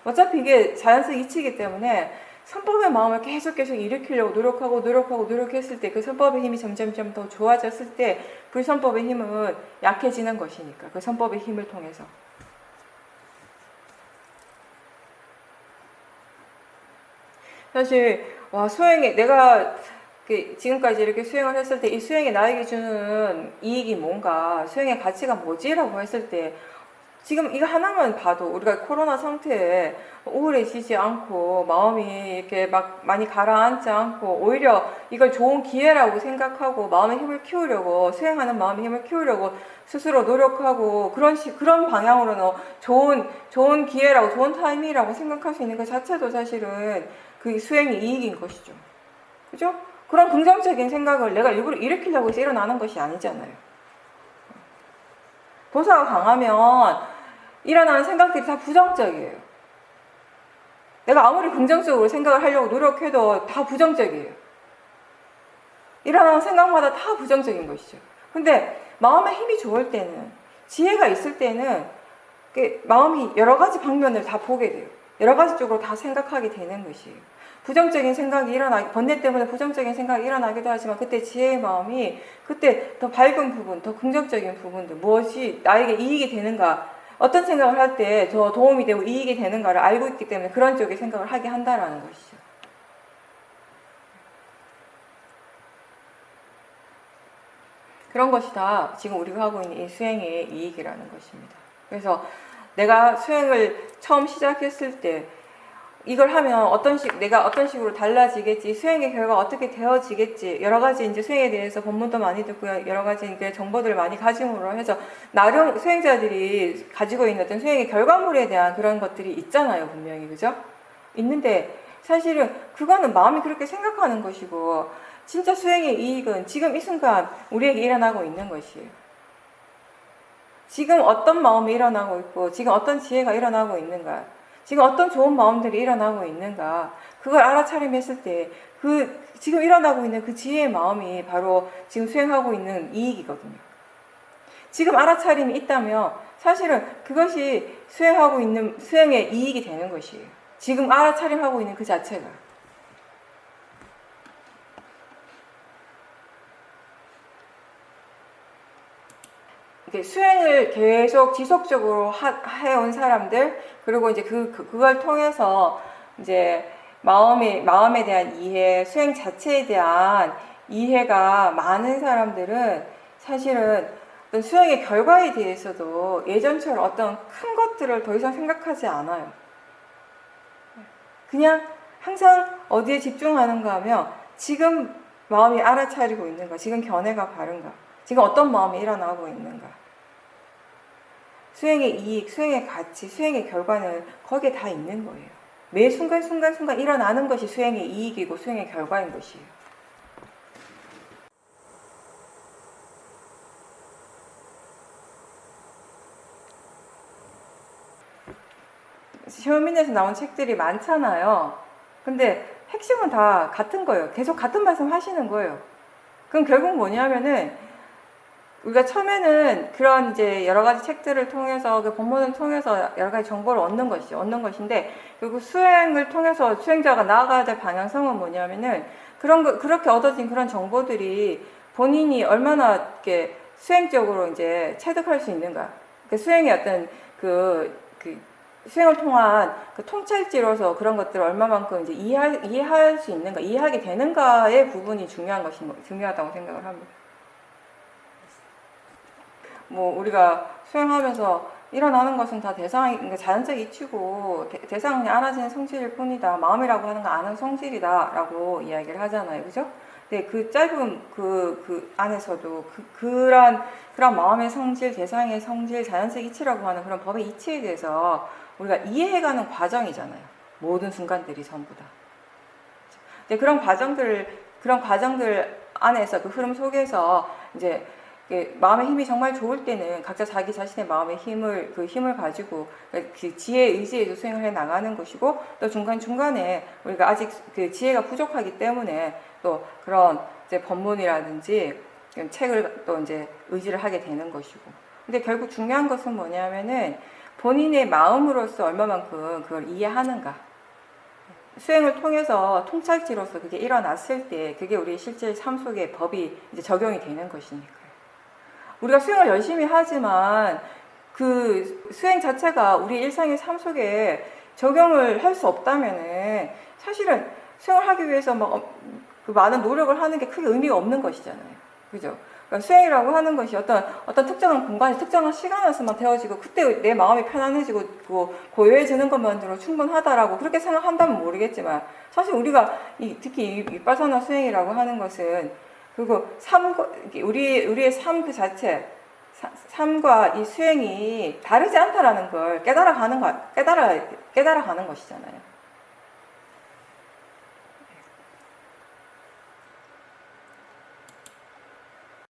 Speaker 1: 어차피 이게 자연적 이치이기 때문에 선법의 마음을 계속 일으키려고 노력했을 때 그 선법의 힘이 점점 더 좋아졌을 때 불선법의 힘은 약해지는 것이니까 그 선법의 힘을 통해서. 사실 수행에 내가 지금까지 이렇게 수행을 했을 때 이 수행이 나에게 주는 이익이 뭔가, 수행의 가치가 뭐지라고 했을 때 지금 이거 하나만 봐도 우리가 코로나 상태에 우울해지지 않고 마음이 이렇게 막 많이 가라앉지 않고 오히려 이걸 좋은 기회라고 생각하고 마음의 힘을 키우려고 수행하는 마음의 힘을 키우려고 스스로 노력하고 그런 방향으로는 좋은 기회라고 좋은 타이밍이라고 생각할 수 있는 것 자체도 사실은 그 수행의 이익인 것이죠. 그죠? 그런 긍정적인 생각을 내가 일부러 일으키려고 해서 일어나는 것이 아니잖아요. 도사가 강하면 일어나는 생각들이 다 부정적이에요. 내가 아무리 긍정적으로 생각을 하려고 노력해도 다 부정적이에요. 일어나는 생각마다 다 부정적인 것이죠. 근데 마음의 힘이 좋을 때는, 지혜가 있을 때는 마음이 여러 가지 방면을 다 보게 돼요. 여러 가지 쪽으로 다 생각하게 되는 것이에요. 부정적인 생각이 번뇌 때문에 부정적인 생각이 일어나기도 하지만 그때 지혜의 마음이 그때 더 밝은 부분, 더 긍정적인 부분들, 무엇이 나에게 이익이 되는가, 어떤 생각을 할 때 더 도움이 되고 이익이 되는가를 알고 있기 때문에 그런 쪽의 생각을 하게 한다라는 것이죠. 그런 것이 다 지금 우리가 하고 있는 이 수행의 이익이라는 것입니다. 그래서 내가 수행을 처음 시작했을 때 이걸 하면 내가 어떤 식으로 달라지겠지, 수행의 결과가 어떻게 되어지겠지, 여러 가지 이제 수행에 대해서 본문도 많이 듣고요, 여러 가지 정보들을 많이 가짐으로 해서 나름 수행자들이 가지고 있는 어떤 수행의 결과물에 대한 그런 것들이 있잖아요, 분명히. 그죠? 있는데 사실은 그거는 마음이 그렇게 생각하는 것이고, 진짜 수행의 이익은 지금 이 순간 우리에게 일어나고 있는 것이에요. 지금 어떤 마음이 일어나고 있고, 지금 어떤 지혜가 일어나고 있는가, 지금 어떤 좋은 마음들이 일어나고 있는가, 그걸 알아차림했을 때 지금 일어나고 있는 그 지혜의 마음이 바로 지금 수행하고 있는 이익이거든요. 지금 알아차림이 있다면 사실은 그것이 수행하고 있는 수행의 이익이 되는 것이에요. 지금 알아차림하고 있는 그 자체가. 수행을 계속 지속적으로 해온 사람들, 그리고 이제 그걸 통해서 이제 마음에 대한 이해, 수행 자체에 대한 이해가 많은 사람들은 사실은 어떤 수행의 결과에 대해서도 예전처럼 어떤 큰 것들을 더 이상 생각하지 않아요. 그냥 항상 어디에 집중하는가 하면 지금 마음이 알아차리고 있는가, 지금 견해가 바른가, 지금 어떤 마음이 일어나고 있는가. 수행의 이익, 수행의 가치, 수행의 결과는 거기에 다 있는 거예요. 매 순간 일어나는 것이 수행의 이익이고 수행의 결과인 것이에요. 시험인에서 나온 책들이 많잖아요. 근데 핵심은 다 같은 거예요. 계속 같은 말씀 하시는 거예요. 그럼 결국 뭐냐면은 우리가 처음에는 그런 이제 여러 가지 책들을 통해서 그 본문을 통해서 여러 가지 정보를 얻는 것인데, 그리고 수행을 통해서 수행자가 나아가야 될 방향성은 뭐냐면은 그렇게 얻어진 그런 정보들이 본인이 얼마나 이렇게 수행적으로 이제 체득할 수 있는가. 수행의 어떤 수행을 통한 그 통찰지로서 그런 것들을 얼마만큼 이제 이해할 수 있는가, 이해하게 되는가의 부분이 중요하다고 생각을 합니다. 우리가 수행하면서 일어나는 것은 다 자연적 이치고 대상이 알아지는 성질일 뿐이다. 마음이라고 하는 건 아는 성질이다라고 이야기를 하잖아요, 그죠? 네, 그 짧은 그 안에서도 그런 마음의 성질, 대상의 성질, 자연적 이치라고 하는 그런 법의 이치에 대해서 우리가 이해해가는 과정이잖아요. 모든 순간들이 전부 다. 네, 그런 과정들 안에서 그 흐름 속에서 이제 마음의 힘이 정말 좋을 때는 각자 자기 자신의 마음의 힘을 가지고 그 지혜의 의지에도 수행을 해 나가는 것이고, 또 중간중간에 우리가 아직 그 지혜가 부족하기 때문에 또 그런 이제 법문이라든지 책을 또 이제 의지를 하게 되는 것이고. 근데 결국 중요한 것은 뭐냐면은 본인의 마음으로서 얼마만큼 그걸 이해하는가. 수행을 통해서 통찰지로서 그게 일어났을 때 그게 우리 실제 삶 속의 법이 이제 적용이 되는 것이니까요. 우리가 수행을 열심히 하지만 그 수행 자체가 우리 일상의 삶 속에 적용을 할 수 없다면은 사실은 수행을 하기 위해서 그 많은 노력을 하는 게 크게 의미가 없는 것이잖아요. 그죠? 그러니까 수행이라고 하는 것이 어떤 특정한 공간에 특정한 시간에서만 되어지고 그때 내 마음이 편안해지고 고요해지는 것만으로 충분하다라고 그렇게 생각한다면 모르겠지만, 사실 우리가 특히 위파사나 수행이라고 하는 것은 그리고 우리의 삶 그 자체, 삶과 이 수행이 다르지 않다라는 걸 깨달아가는 것이잖아요.